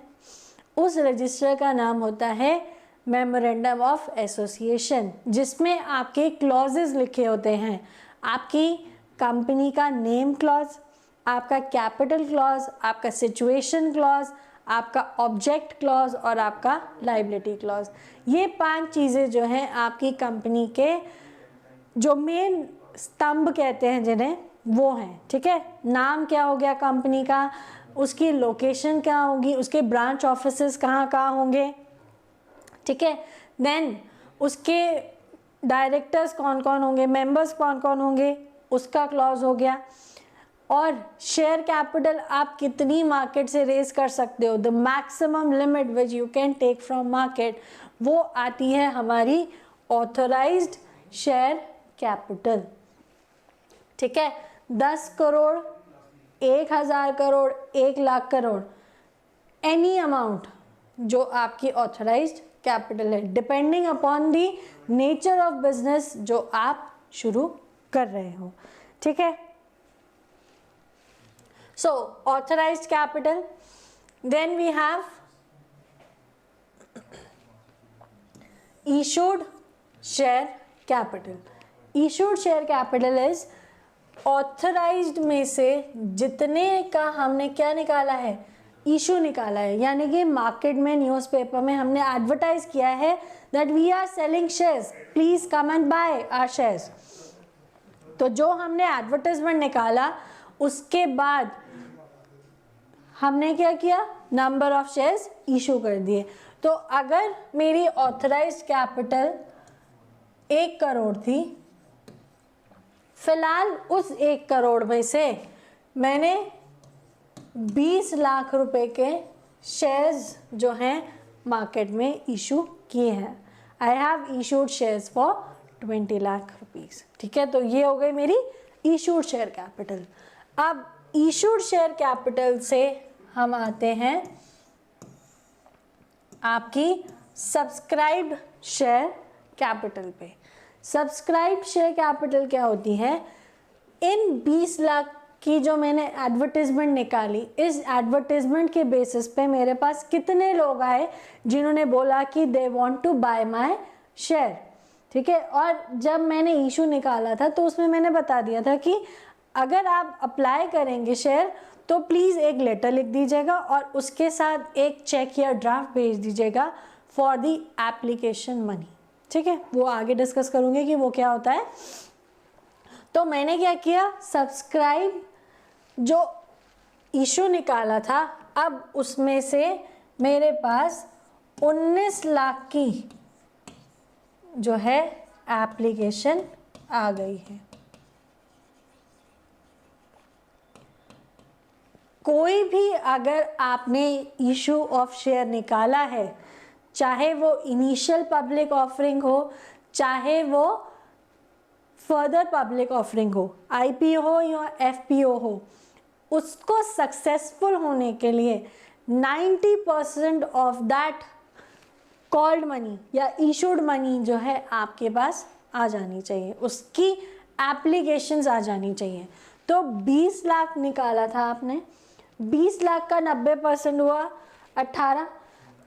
उस रजिस्टर का नाम होता है मेमोरेंडम ऑफ एसोसिएशन, जिसमें आपके क्लॉजेस लिखे होते हैं। आपकी कंपनी का नेम क्लॉज, आपका कैपिटल क्लॉज, आपका सिचुएशन क्लॉज, आपका ऑब्जेक्ट क्लॉज और आपका लायबिलिटी क्लॉज। ये 5 चीज़ें जो हैं आपकी कंपनी के जो मेन स्तंभ कहते हैं जिन्हें, वो हैं, ठीक है। नाम क्या हो गया कंपनी का, उसकी लोकेशन क्या होगी, उसके ब्रांच ऑफिसेस कहाँ कहाँ होंगे, ठीक है। देन उसके डायरेक्टर्स कौन कौन होंगे, मेंबर्स कौन कौन होंगे, उसका क्लॉज हो गया। और शेयर कैपिटल आप कितनी मार्केट से रेज कर सकते हो, the maximum limit which you can take from market, वो आती है हमारी ऑथराइज्ड शेयर कैपिटल, ठीक है। 10 करोड़, 1000 करोड़, 1 लाख करोड़, एनी अमाउंट जो आपकी ऑथराइज्ड कैपिटल है, depending upon the nature of business जो आप शुरू कर रहे हो, ठीक है। So authorized capital, then we have issued share capital. Issued share capital is authorized में से जितने का हमने क्या निकाला है, इशू निकाला है, यानी कि मार्केट में न्यूज़पेपर में हमने एडवर्टाइज किया है that we are selling shares, please come and buy our shares। तो जो हमने एडवर्टाइजमेंट निकाला उसके बाद हमने क्या किया, नंबर ऑफ शेयर्स इशू कर दिए। तो अगर मेरी ऑथराइज्ड कैपिटल 1 करोड़ थी, फिलहाल उस 1 करोड़ में से मैंने 20 लाख रुपए के शेयर्स जो हैं मार्केट में इशू किए हैं। I have issued shares for 20 lakh rupees, ठीक है। तो ये हो गई मेरी इशूड शेयर कैपिटल। अब इशूड शेयर कैपिटल से हम आते हैं आपकी सब्सक्राइब्ड शेयर कैपिटल पे। सब्सक्राइब शेयर कैपिटल क्या होती है? इन 20 लाख की जो मैंने एडवर्टीजमेंट निकाली, इस एडवर्टीजमेंट के बेसिस पे मेरे पास कितने लोग आए जिन्होंने बोला कि they want to buy my share, ठीक है। और जब मैंने इशू निकाला था तो उसमें मैंने बता दिया था कि अगर आप अप्लाई करेंगे शेयर तो प्लीज़ एक लेटर लिख दीजिएगा और उसके साथ एक चेक या ड्राफ्ट भेज दीजिएगा फॉर दी एप्लीकेशन मनी, ठीक है। वो आगे डिस्कस करूँगी कि वो क्या होता है। तो मैंने क्या किया, सब्सक्राइब जो इशू निकाला था, अब उसमें से मेरे पास 19 लाख की जो है एप्लीकेशन आ गई है। कोई भी अगर आपने इशू ऑफ शेयर निकाला है, चाहे वो इनिशियल पब्लिक ऑफरिंग हो, चाहे वो फर्दर पब्लिक ऑफरिंग हो, आईपीओ हो या एफपीओ हो, उसको सक्सेसफुल होने के लिए 90% ऑफ दैट कॉल्ड मनी या इशूड मनी जो है आपके पास आ जानी चाहिए, उसकी एप्लीकेशंस आ जानी चाहिए। तो 20 लाख निकाला था आपने, 20 लाख का 90% हुआ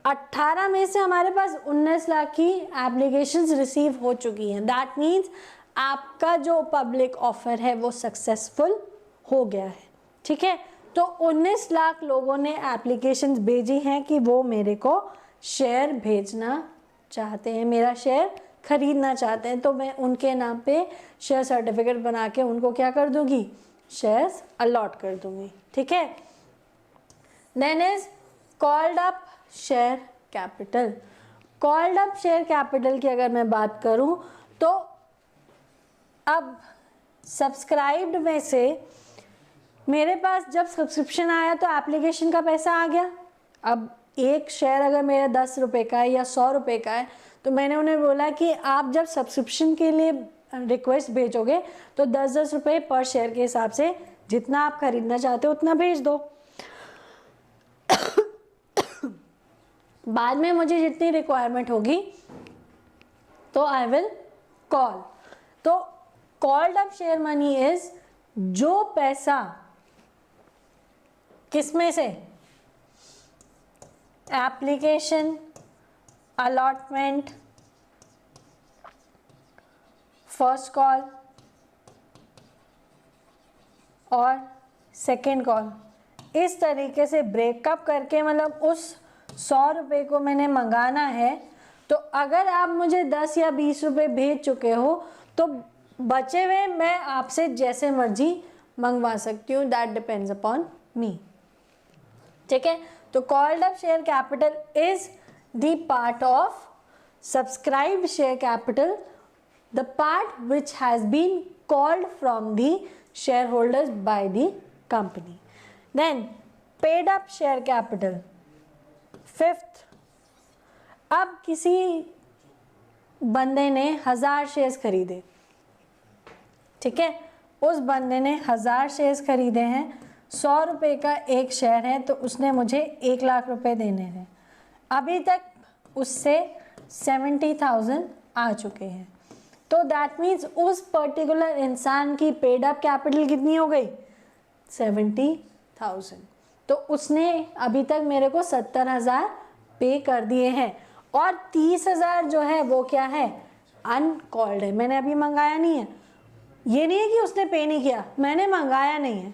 18 में से हमारे पास 19 लाख की एप्लीकेशंस रिसीव हो चुकी हैं। दैट मीन्स आपका जो पब्लिक ऑफर है वो सक्सेसफुल हो गया है, ठीक है। तो 19 लाख लोगों ने एप्लीकेशंस भेजी हैं कि वो मेरे को शेयर भेजना चाहते हैं, मेरा शेयर खरीदना चाहते हैं। तो मैं उनके नाम पे शेयर सर्टिफिकेट बना के उनको क्या कर दूंगी, शेयर्स अलॉट कर दूंगी, ठीक है। Then is called up share capital. Called up share capital की अगर मैं बात करूं तो अब सब्सक्राइब्ड में से मेरे पास जब सब्सक्रिप्शन आया तो एप्लीकेशन का पैसा आ गया। अब एक शेयर अगर मेरा 10 रुपये का है या 100 रुपये का है तो मैंने उन्हें बोला कि आप जब सब्सक्रिप्शन के लिए रिक्वेस्ट भेजोगे तो 10-10 रुपये पर शेयर के हिसाब से जितना आप खरीदना चाहते हो उतना भेज दो। बाद में मुझे जितनी रिक्वायरमेंट होगी तो आई विल कॉल। तो called up share money is जो पैसा किसमें से, एप्लीकेशन, अलॉटमेंट, फर्स्ट कॉल और सेकेंड कॉल, इस तरीके से ब्रेकअप करके, मतलब उस 100 रुपये को मैंने मंगाना है। तो अगर आप मुझे 10 या 20 रुपये भेज चुके हो तो बचे हुए मैं आपसे जैसे मर्जी मंगवा सकती हूँ, दैट डिपेंड्स अपॉन मी, ठीक है। तो called up share capital is the part of subscribed share capital, the part which has been called from the share holders by the company. Then paid up share capital, fifth. अब किसी बंदे ने 1000 shares खरीदे, ठीक है, उस बंदे ने 1000 शेयर्स खरीदे हैं, 100 रुपये का एक शेयर है तो उसने मुझे 1 लाख रुपए देने हैं। अभी तक उससे 70,000 आ चुके हैं। तो दैट मीन्स उस पर्टिकुलर इंसान की पेड अप कैपिटल कितनी हो गई, 70,000। तो उसने अभी तक मेरे को 70,000 पे कर दिए हैं और 30,000 जो है वो क्या है, अनकॉल्ड है, मैंने अभी मंगाया नहीं है। ये नहीं है कि उसने पे नहीं किया, मैंने मंगाया नहीं है,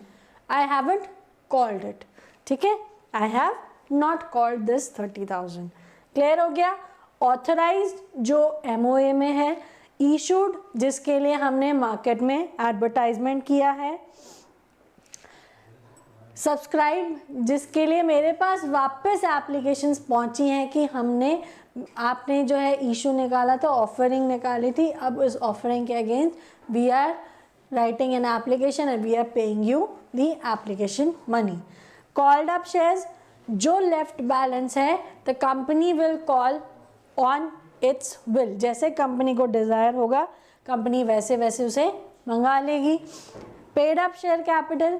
आई हैवंट कॉल्ड इट, ठीक है, I have not called this 30,000। Clear हो गया। ऑथराइज्ड जो MOA में है, इशूड जिसके लिए हमने मार्केट में एडवर्टाइजमेंट किया है, सब्सक्राइब जिसके लिए मेरे पास वापस एप्लीकेशंस पहुंची हैं कि हमने, आपने जो है इशू निकाला था, ऑफरिंग निकाली थी, अब इस ऑफरिंग के against we are writing an application and we are paying you the application money. Called up shares, जो लेफ्ट बैलेंस है the company will call on its will, जैसे कंपनी को डिज़ायर होगा कंपनी वैसे वैसे उसे मंगा लेगी। पेड अप शेयर कैपिटल,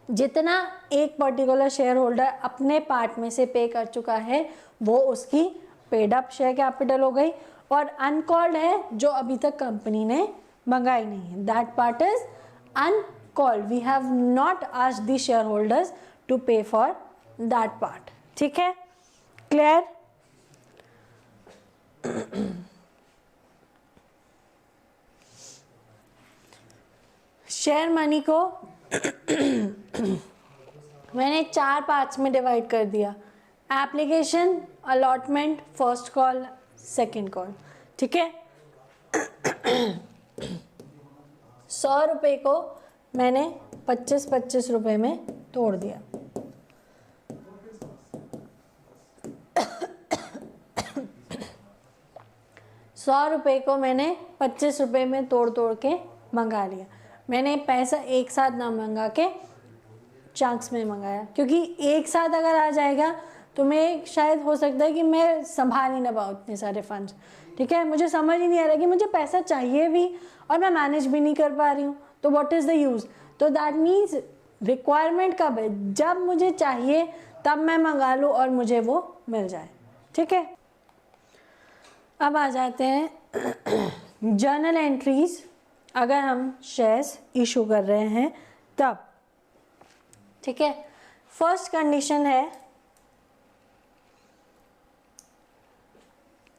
जितना एक पर्टिकुलर शेयर होल्डर अपने पार्ट में से पे कर चुका है वो उसकी पेड अप शेयर कैपिटल हो गई। और अनकॉल्ड है जो अभी तक कंपनी ने मंगाई नहीं है, that part is uncalled, we have not asked the share holders to pay for that part. ठीक है, क्लियर? शेयर मनी को मैंने 4 पार्ट्स में डिवाइड कर दिया, application, allotment, first call, second call. ठीक है, 100 रुपये को मैंने 25-25 रुपये में तोड़ दिया। ₹100 को मैंने 25 रुपये में तोड़ के मंगा लिया। मैंने पैसा एक साथ ना मंगा के चंक्स में मंगाया, क्योंकि एक साथ अगर आ जाएगा तो मैं शायद हो सकता है कि मैं संभाल ही ना पाऊँ इतने सारे फंड्स। ठीक है, मुझे समझ ही नहीं आ रहा कि मुझे पैसा चाहिए भी और मैं मैनेज भी नहीं कर पा रही हूँ, तो व्हाट इज़ द यूज़? तो दैट मीन्स रिक्वायरमेंट कब है? जब मुझे चाहिए तब मैं मंगा लूँ और मुझे वो मिल जाए। ठीक है, अब आ जाते हैं जर्नल एंट्रीज, अगर हम शेयर्स इशू कर रहे हैं तब। ठीक है, फर्स्ट कंडीशन है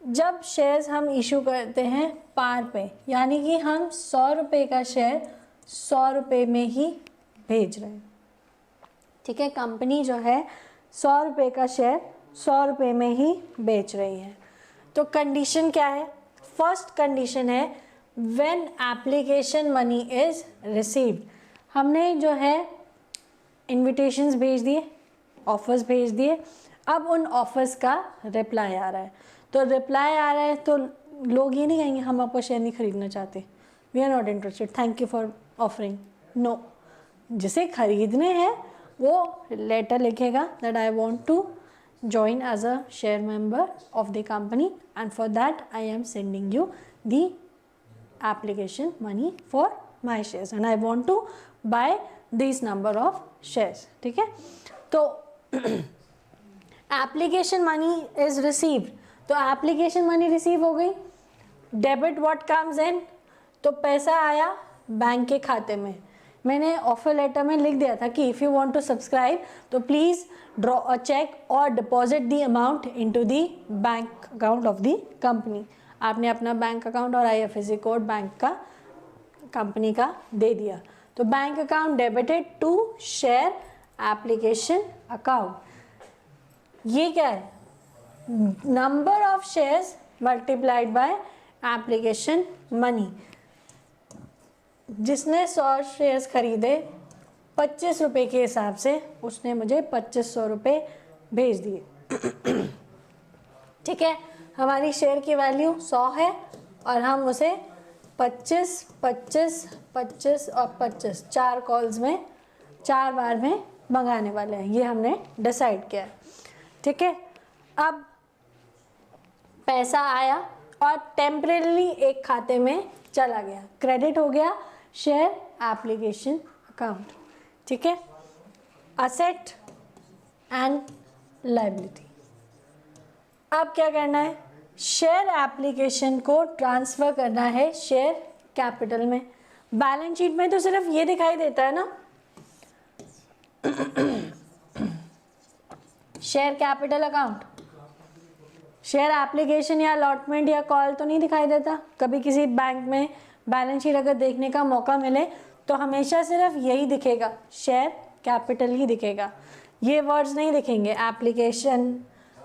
जब शेयर्स हम इशू करते हैं पार पे, यानी कि हम 100 रुपये का शेयर 100 रुपये में ही भेज रहे हैं। ठीक है, कंपनी जो है 100 रुपये का शेयर 100 रुपये में ही बेच रही है। तो कंडीशन क्या है? फर्स्ट कंडीशन है when application money is received. हमने जो है इनविटेशंस भेज दिए, ऑफर्स भेज दिए, अब उन ऑफर्स का रिप्लाई आ रहा है। तो रिप्लाई आ रहा है तो लोग ये नहीं कहेंगे हम आपका शेयर नहीं खरीदना चाहते, we are not interested, thank you for offering. No, जिसे खरीदने हैं वो लेटर लिखेगा that I want to join as a share member of the company and for that I am sending you the application money for my shares and I want to buy this number of shares। ठीक है, तो application money is received, तो application money receive हो गई। debit what comes in, तो पैसा आया bank के खाते में। मैंने ऑफर लेटर में लिख दिया था कि if you want to subscribe तो प्लीज़ ड्रॉ अ चेक और deposit the amount into the bank account of the company. आपने अपना बैंक अकाउंट और IFSC कोड बैंक का कंपनी का दे दिया, तो bank account debited to share application account. ये क्या है? Number of shares multiplied by application money. जिसने 100 शेयर्स खरीदे 25 रुपये के हिसाब से उसने मुझे 2500 रुपये भेज दिए। ठीक है, हमारी शेयर की वैल्यू 100 है और हम उसे 25, 25, 25 और 25 4 कॉल्स में 4 बार में मंगाने वाले हैं, ये हमने डिसाइड किया है। ठीक है, अब पैसा आया और टेम्परेरी एक खाते में चला गया, क्रेडिट हो गया शेयर एप्लीकेशन अकाउंट। ठीक है, असेट एंड लायबिलिटी। अब क्या करना है? शेयर एप्लीकेशन को ट्रांसफ़र करना है शेयर कैपिटल में। बैलेंस शीट में तो सिर्फ ये दिखाई देता है ना, share capital account, share application या अलॉटमेंट या कॉल तो नहीं दिखाई देता। कभी किसी बैंक में बैलेंस शीट अगर देखने का मौका मिले तो हमेशा सिर्फ यही दिखेगा, शेयर कैपिटल ही दिखेगा, ये वर्ड्स नहीं दिखेंगे एप्लीकेशन,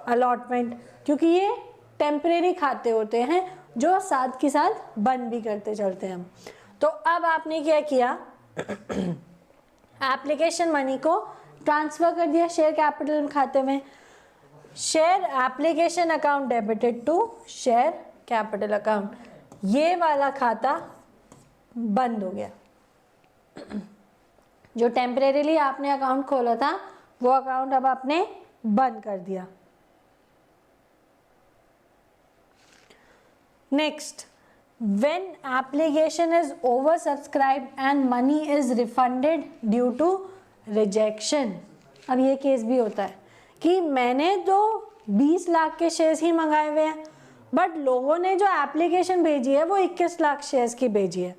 अलॉटमेंट, क्योंकि ये टेम्परेरी खाते होते हैं जो साथ के साथ बंद भी करते चलते हैं हम। तो अब आपने क्या किया? एप्लीकेशन मनी को ट्रांसफ़र कर दिया शेयर कैपिटल खाते में। Share application account debited to share capital account, ये वाला खाता बंद हो गया। जो टेम्परेरीली आपने अकाउंट खोला था वो अकाउंट अब आपने बंद कर दिया। Next, when application is oversubscribed and money is refunded due to rejection। अब ये केस भी होता है कि मैंने तो 20 लाख के शेयर्स ही मंगाए हुए हैं, बट लोगों ने जो एप्लीकेशन भेजी है वो 21 लाख शेयर्स की भेजी है।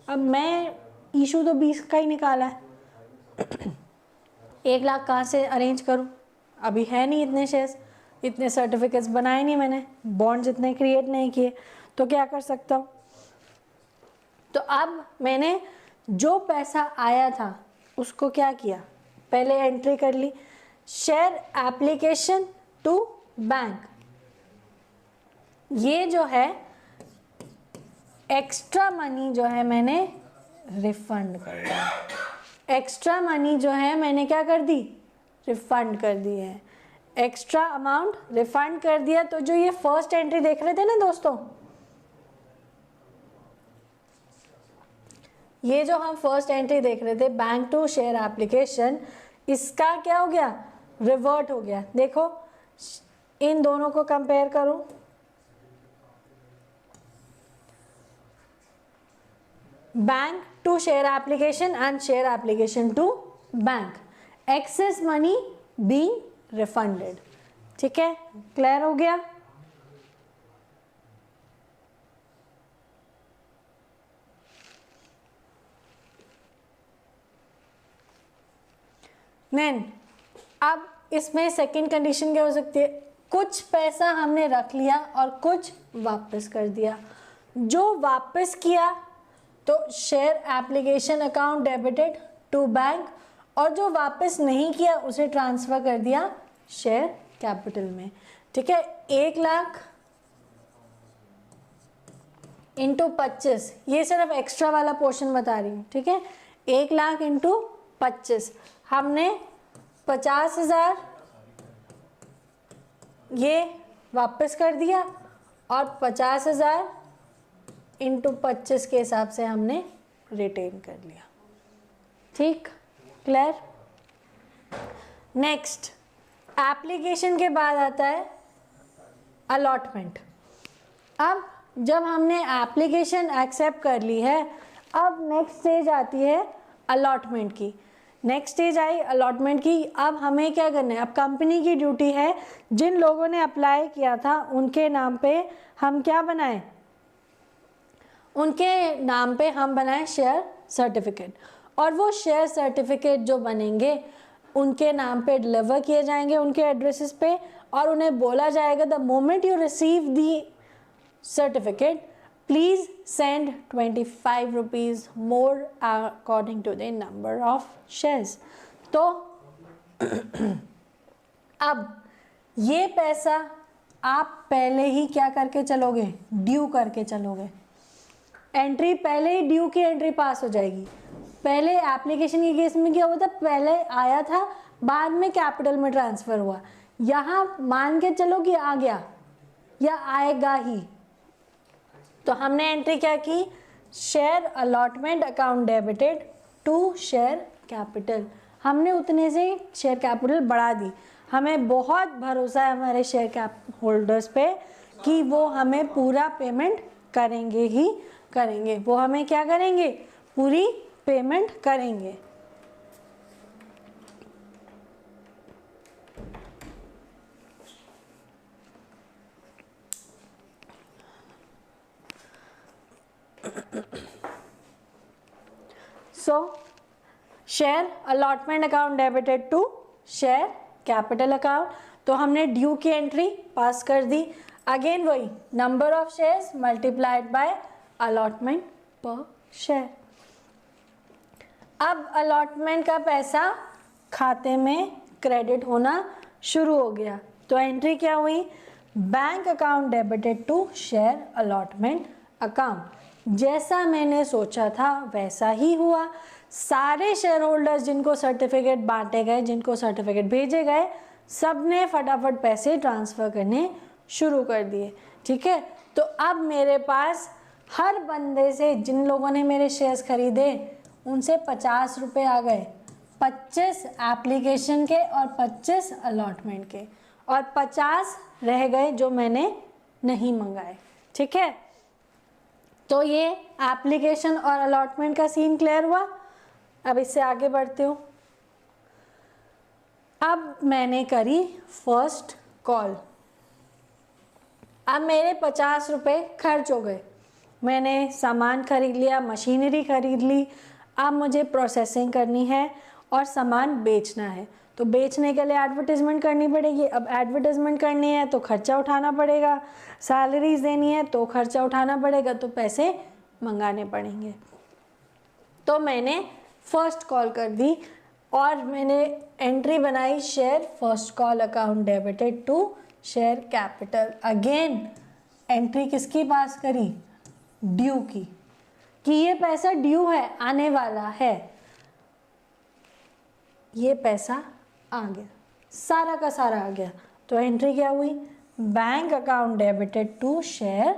अब मैं इशू तो 20 का ही निकाला है, 1 लाख कहाँ से अरेंज करूँ? अभी है नहीं इतने शेयर्स, इतने सर्टिफिकेट्स बनाए नहीं मैंने, बॉन्ड्स इतने क्रिएट नहीं किए, तो क्या कर सकता हूँ? तो अब मैंने जो पैसा आया था उसको क्या किया, पहले एंट्री कर ली, शेयर एप्लीकेशन टू बैंक। ये जो है एक्स्ट्रा मनी जो है मैंने रिफंड कर दिया। एक्स्ट्रा मनी जो है मैंने क्या कर दी, रिफंड कर दी है। एक्स्ट्रा अमाउंट रिफंड कर दिया। तो जो ये फर्स्ट एंट्री देख रहे थे ना दोस्तों, ये जो हम फर्स्ट एंट्री देख रहे थे बैंक टू शेयर एप्लीकेशन, इसका क्या हो गया, रिवर्ट हो गया। देखो इन दोनों को कंपेयर करो, bank to share application and share application to bank, excess money being refunded. ठीक है, क्लियर हो गया? देन अब इसमें सेकंड कंडीशन क्या हो सकती है, कुछ पैसा हमने रख लिया और कुछ वापस कर दिया। जो वापस किया तो share application account debited to bank, और जो वापस नहीं किया उसे ट्रांसफर कर दिया शेयर कैपिटल में। ठीक है, 1 लाख इंटू 25, ये सिर्फ एक्स्ट्रा वाला पोर्शन बता रही हूँ। ठीक है, 1 लाख इंटू 25, हमने 50,000 ये वापस कर दिया और 50,000 इंटू 25 के हिसाब से हमने रिटेन कर लिया। ठीक, क्लियर? नेक्स्ट एप्लीकेशन के बाद आता है अलॉटमेंट। अब जब हमने एप्लीकेशन एक्सेप्ट कर ली है, अब नेक्स्ट स्टेज आती है अलॉटमेंट की। नेक्स्ट स्टेज आई अलॉटमेंट की। अब हमें क्या करना है, अब कंपनी की ड्यूटी है, जिन लोगों ने अप्लाई किया था उनके नाम पे हम क्या बनाएं, उनके नाम पे हम बनाएं शेयर सर्टिफिकेट, और वो शेयर सर्टिफिकेट जो बनेंगे उनके नाम पे डिलीवर किए जाएंगे उनके एड्रेसेस पे, और उन्हें बोला जाएगा the moment you receive the certificate please send 25 rupees more according to the number of shares. तो अब ये पैसा आप पहले ही क्या करके चलोगे, ड्यू करके चलोगे। एंट्री पहले ही ड्यू की एंट्री पास हो जाएगी। पहले एप्लीकेशन के केस में क्या हुआ था, पहले आया था बाद में कैपिटल में ट्रांसफ़र हुआ। यहाँ मान के चलो कि आ गया या आएगा ही, तो हमने एंट्री क्या की, share allotment account debited to share capital. हमने उतने से शेयर कैपिटल बढ़ा दी। हमें बहुत भरोसा है हमारे शेयर कैप होल्डर्स पे कि वो हमें पूरा पेमेंट करेंगे ही करेंगे। वो हमें क्या करेंगे, पूरी पेमेंट करेंगे। So share allotment account debited to share capital account, तो हमने ड्यू की एंट्री पास कर दी। अगेन वही number of shares multiplied by allotment पर शेयर। अब अलॉटमेंट का पैसा खाते में क्रेडिट होना शुरू हो गया। तो एंट्री क्या हुई, bank account debited to share allotment account. जैसा मैंने सोचा था वैसा ही हुआ। सारे शेयर होल्डर्स जिनको सर्टिफिकेट बांटे गए, जिनको सर्टिफिकेट भेजे गए, सब ने फटाफट पैसे ट्रांसफ़र करने शुरू कर दिए। ठीक है, तो अब मेरे पास हर बंदे से, जिन लोगों ने मेरे शेयर्स खरीदे उनसे 50 रुपये आ गए, 25 एप्लीकेशन के और 25 अलॉटमेंट के, और 50 रह गए जो मैंने नहीं मंगाए। ठीक है, तो ये एप्लीकेशन और अलॉटमेंट का सीन क्लियर हुआ। अब इससे आगे बढ़ते हो। अब मैंने करी फर्स्ट कॉल। अब मेरे 50 रुपये खर्च हो गए, मैंने सामान खरीद लिया, मशीनरी खरीद ली, अब मुझे प्रोसेसिंग करनी है और सामान बेचना है। तो बेचने के लिए एडवर्टाइजमेंट करनी पड़ेगी। अब एडवर्टाइजमेंट करनी है तो खर्चा उठाना पड़ेगा, सैलरीज देनी है तो खर्चा उठाना पड़ेगा, तो पैसे मंगाने पड़ेंगे। तो मैंने फर्स्ट कॉल कर दी और मैंने एंट्री बनाई, share first call account debited to share capital. Again entry किसकी पास करी? ड्यू की, कि ये पैसा ड्यू है, आने वाला है। ये पैसा आ गया, सारा का सारा आ गया। तो एंट्री क्या हुई? Bank account debited to share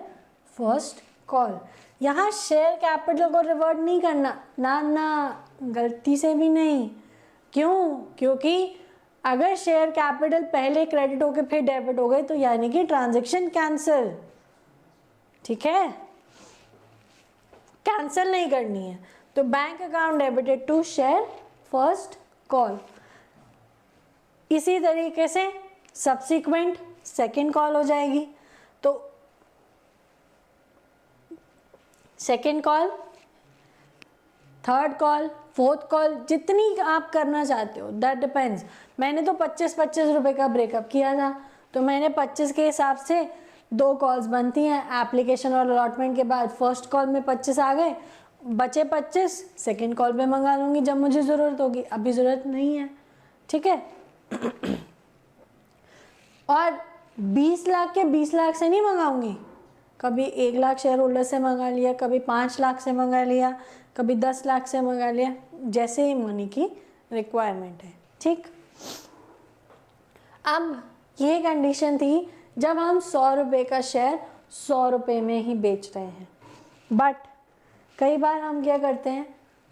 first call. यहाँ शेयर कैपिटल को रिवर्ट नहीं करना, ना, गलती से भी नहीं। क्यों? क्योंकि अगर शेयर कैपिटल पहले क्रेडिट होके फिर डेबिट हो गए तो यानी कि ट्रांजैक्शन कैंसिल। ठीक है, कैंसिल नहीं करनी है। तो bank account debited to share first call. इसी तरीके से सब्सिक्वेंट सेकेंड कॉल हो जाएगी। तो second call, third call, fourth call, जितनी आप करना चाहते हो, दैट डिपेंड्स। मैंने तो 25-25 रुपए का ब्रेकअप किया था, तो मैंने 25 के हिसाब से 2 कॉल्स बनती हैं। एप्लीकेशन और अलॉटमेंट के बाद फर्स्ट कॉल में 25 आ गए, बचे 25 सेकेंड कॉल पे मंगा लूँगी जब मुझे ज़रूरत होगी, अभी ज़रूरत नहीं है। ठीक है। और 20 लाख के 20 लाख से नहीं मंगाऊंगी, कभी 1 लाख शेयर होल्डर से मंगा लिया, कभी 5 लाख से मंगा लिया, कभी 10 लाख से मंगा लिया, जैसे ही मनी की रिक्वायरमेंट है। ठीक। अब ये कंडीशन थी जब हम 100 रुपये का शेयर 100 रुपये में ही बेच रहे हैं। बट कई बार हम क्या करते हैं,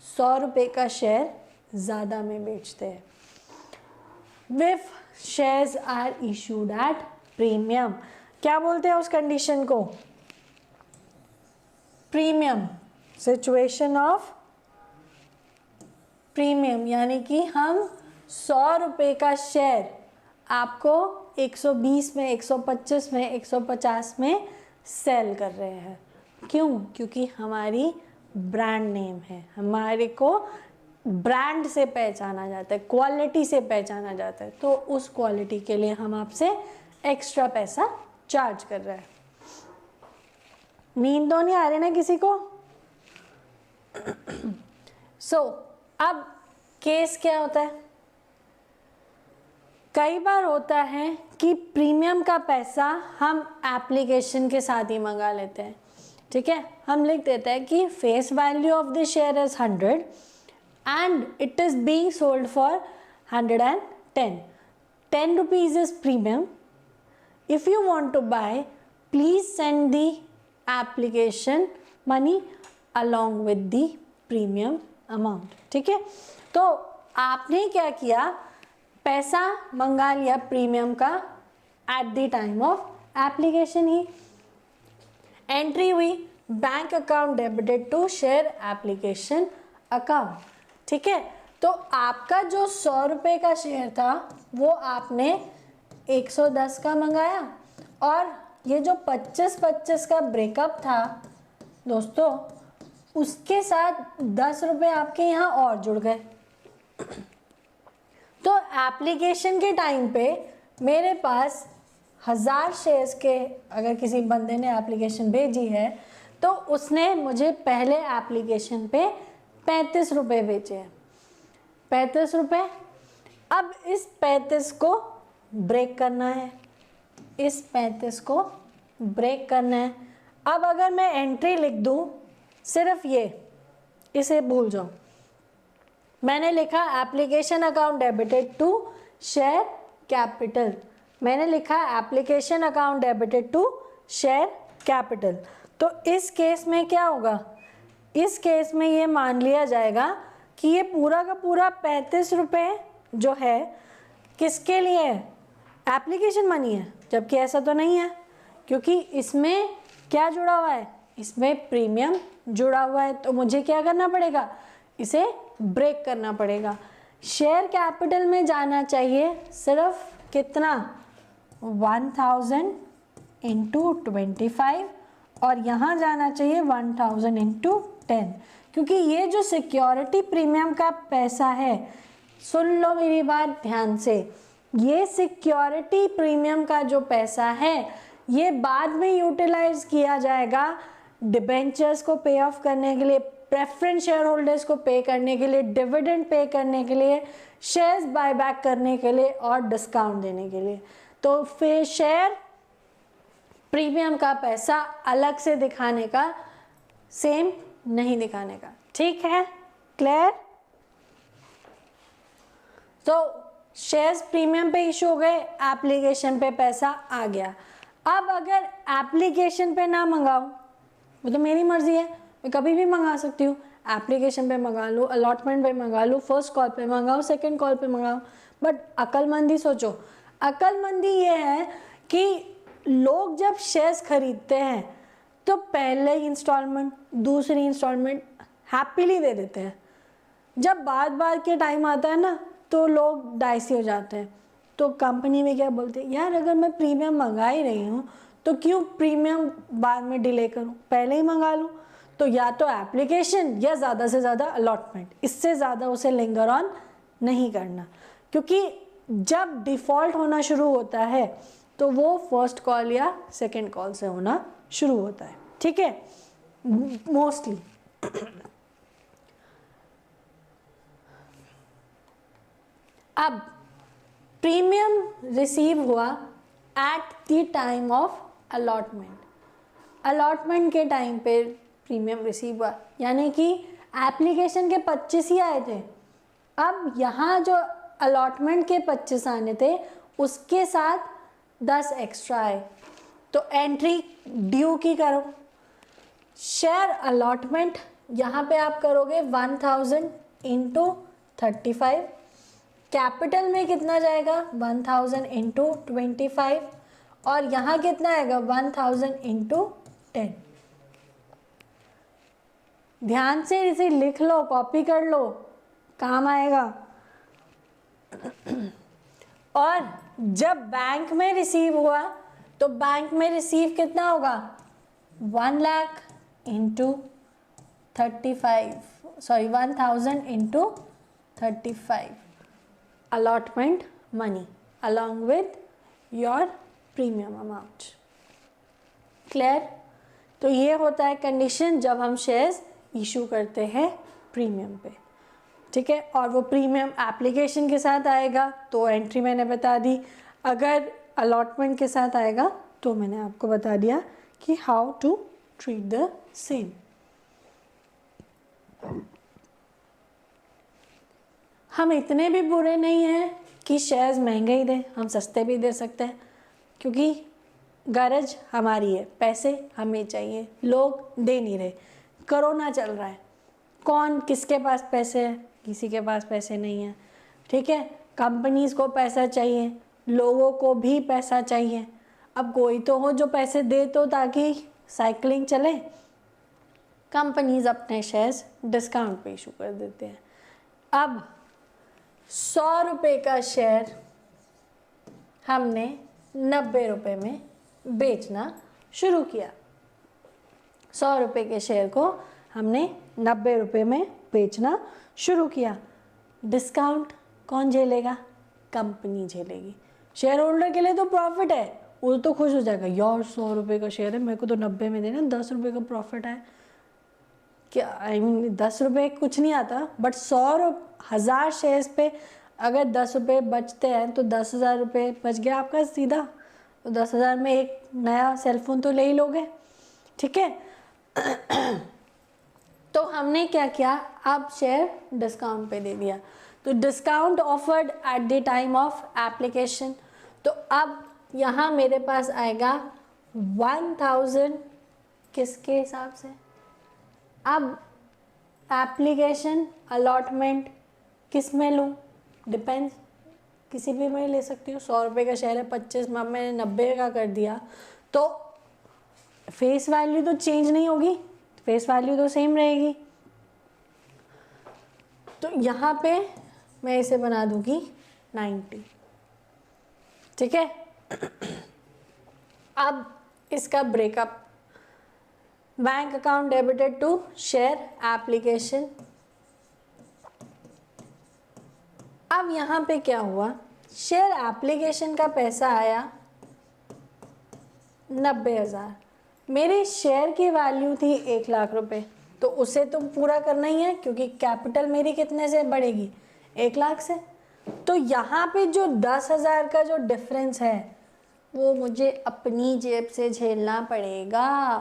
100 रुपये का शेयर ज़्यादा में बेचते हैं। If shares are issued at premium, क्या बोलते हैं उस कंडीशन को? प्रीमियम, सिचुएशन ऑफ प्रीमियम, यानी कि हम 100 रुपये का शेयर आपको 120 में, 125 में, 150 में सेल कर रहे हैं। क्यों? क्योंकि हमारी ब्रांड नेम है, हमारे को ब्रांड से पहचाना जाता है, क्वालिटी से पहचाना जाता है, तो उस क्वालिटी के लिए हम आपसे एक्स्ट्रा पैसा चार्ज कर रहे हैं। नींद तो नहीं आ रही ना किसी को? अब केस क्या होता है? कई बार होता है कि प्रीमियम का पैसा हम एप्लीकेशन के साथ ही मंगा लेते हैं। ठीक है, हम लिख देते हैं कि face value of the share is 100 and it is being sold for 110. 10 rupees is premium. If you want to buy, please send the application money along with the premium amount. ठीक है, तो आपने क्या किया, पैसा मंगा लिया प्रीमियम का at the time of application ही। एंट्री हुई bank account debited to share application account. ठीक है, तो आपका जो 100 रुपये का शेयर था वो आपने 110 का मंगाया, और ये जो 25-25 का ब्रेकअप था दोस्तों, उसके साथ 10 रुपये आपके यहाँ और जुड़ गए। तो एप्लीकेशन के टाइम पे मेरे पास 1000 शेयर्स के, अगर किसी बंदे ने एप्लीकेशन भेजी है तो उसने मुझे पहले एप्लीकेशन पे 35 रुपये बेचे हैं। 35 रुपये। अब इस 35 को ब्रेक करना है, इस 35 को ब्रेक करना है। अब अगर मैं एंट्री लिख दूँ सिर्फ ये, इसे भूल जाओ, मैंने लिखा application account debited to share capital, मैंने लिखा application account debited to share capital. तो इस केस में क्या होगा, इस केस में ये मान लिया जाएगा कि ये पूरा का पूरा 35 रुपये जो है किसके लिए है, एप्लीकेशन मनी है, जबकि ऐसा तो नहीं है, क्योंकि इसमें क्या जुड़ा हुआ है, इसमें प्रीमियम जुड़ा हुआ है। तो मुझे क्या करना पड़ेगा, इसे ब्रेक करना पड़ेगा। शेयर कैपिटल में जाना चाहिए सिर्फ कितना, 1000 इंटू 25 और यहाँ जाना चाहिए 1000 इंटू 10, क्योंकि ये जो सिक्योरिटी प्रीमियम का पैसा है, सुन लो मेरी बात ध्यान से, ये सिक्योरिटी प्रीमियम का जो पैसा है ये बाद में यूटिलाइज किया जाएगा डिबेंचर्स को पे ऑफ करने के लिए, प्रेफरेंस शेयर होल्डर्स को पे करने के लिए, डिविडेंड पे करने के लिए, शेयर्स बायबैक करने के लिए और डिस्काउंट देने के लिए। तो फिर शेयर प्रीमियम का पैसा अलग से दिखाने का, सेम नहीं दिखाने का, ठीक है, क्लियर? तो शेयर्स प्रीमियम पे इशू हो गए, एप्लीकेशन पे पैसा आ गया। अब अगर एप्लीकेशन पे ना मंगाऊं, वो तो मेरी मर्जी है, मैं कभी भी मंगा सकती हूँ, एप्लीकेशन पे मंगा लूँ, अलॉटमेंट पे मंगा लूँ, फर्स्ट कॉल पे मंगाऊँ, सेकंड कॉल पे मंगाऊँ, बट अक्लमंदी सोचो, अक्लमंदी ये है कि लोग जब शेयर्स खरीदते हैं तो पहले इंस्टॉलमेंट, दूसरी इंस्टॉलमेंट हैप्पीली दे देते हैं। जब बाद के टाइम आता है ना तो लोग डाइसी हो जाते हैं। तो कंपनी में क्या बोलते हैं, यार अगर मैं प्रीमियम मंगा ही रही हूँ तो क्यों प्रीमियम बाद में डिले करूँ, पहले ही मंगा लूँ। तो या तो एप्लीकेशन या ज़्यादा से ज़्यादा अलॉटमेंट, इससे ज़्यादा उसे लिंगर ऑन नहीं करना, क्योंकि जब डिफ़ॉल्ट होना शुरू होता है तो वो फर्स्ट कॉल या सेकंड कॉल से होना शुरू होता है, ठीक है, मोस्टली। अब प्रीमियम रिसीव हुआ eight the time of allotment, allotment के टाइम पे प्रीमियम रिसीव हुआ, यानी कि एप्लीकेशन के 25 ही आए थे। अब यहाँ जो अलॉटमेंट के 25 आने थे उसके साथ 10 एक्स्ट्रा आए, तो एंट्री ड्यू की करो। शेयर अलॉटमेंट यहाँ पे आप करोगे 1000 इंटू 35, कैपिटल में कितना जाएगा 1000 इंटू 25 और यहाँ कितना आएगा 1000 इंटू 10। ध्यान से इसे लिख लो, कॉपी कर लो, काम आएगा। और जब बैंक में रिसीव हुआ तो बैंक में रिसीव कितना होगा 1 lakh into 35, sorry 1000 into 35 allotment money along with your premium amount, clear? तो ये होता है कंडीशन जब हम शेयर्स इशू करते हैं प्रीमियम पे, ठीक है। और वो प्रीमियम एप्लीकेशन के साथ आएगा तो एंट्री मैंने बता दी, अगर अलॉटमेंट के साथ आएगा तो मैंने आपको बता दिया कि how to treat the same. हम इतने भी बुरे नहीं हैं कि शेयर्स महंगे ही दें, हम सस्ते भी दे सकते हैं, क्योंकि गरज हमारी है, पैसे हमें चाहिए, लोग दे नहीं रहे, कोरोना चल रहा है, कौन किसके पास पैसे है, किसी के पास पैसे नहीं है, ठीक है। कंपनीज़ को पैसा चाहिए, लोगों को भी पैसा चाहिए, अब कोई तो हो जो पैसे दे तो ताकि साइकिलिंग चले। कंपनीज़ अपने शेयर्स डिस्काउंट पे इशू कर देते हैं। अब 100 रुपये का शेयर हमने 90 रुपये में बेचना शुरू किया, 100 रुपये के शेयर को हमने 90 रुपये में बेचना शुरू किया। डिस्काउंट कौन झेलेगा, कंपनी झेलेगी। शेयर होल्डर के लिए तो प्रॉफिट है, वो तो खुश हो जाएगा, यार 100 रुपये का शेयर है, मेरे को तो 90 में देना, 10 रुपये का प्रॉफिट है। क्या आई मीन 10 रुपये कुछ नहीं आता, बट 100,000 शेयर्स पे अगर 10 रुपये बचते हैं तो 10,000 रुपये बच गया आपका सीधा, तो 10,000 में एक नया सेलफोन तो ले ही लोगे, ठीक है। तो हमने क्या किया, अब शेयर डिस्काउंट पे दे दिया, तो discount offered eight the time of application. तो अब यहाँ मेरे पास आएगा 1000 किसके हिसाब से, अब एप्लीकेशन अलॉटमेंट किस में लूँ, डिपेंड्स, किसी भी में ले सकती हूँ। 100 रुपये का शेयर है, 25 में मैंने 90 का कर दिया, तो फेस वैल्यू तो चेंज नहीं होगी, फेस वैल्यू तो सेम रहेगी। तो यहाँ पे मैं इसे बना दूँगी 90, ठीक है। अब इसका breakup, bank account debited to share application. अब यहाँ पे क्या हुआ, शेयर एप्लीकेशन का पैसा आया 90,000, मेरे शेयर की वैल्यू थी 1,00,000 रुपए, तो उसे तो पूरा करना ही है क्योंकि कैपिटल मेरी कितने से बढ़ेगी, 1,00,000 से। तो यहाँ पे जो 10,000 का जो डिफरेंस है वो मुझे अपनी जेब से झेलना पड़ेगा,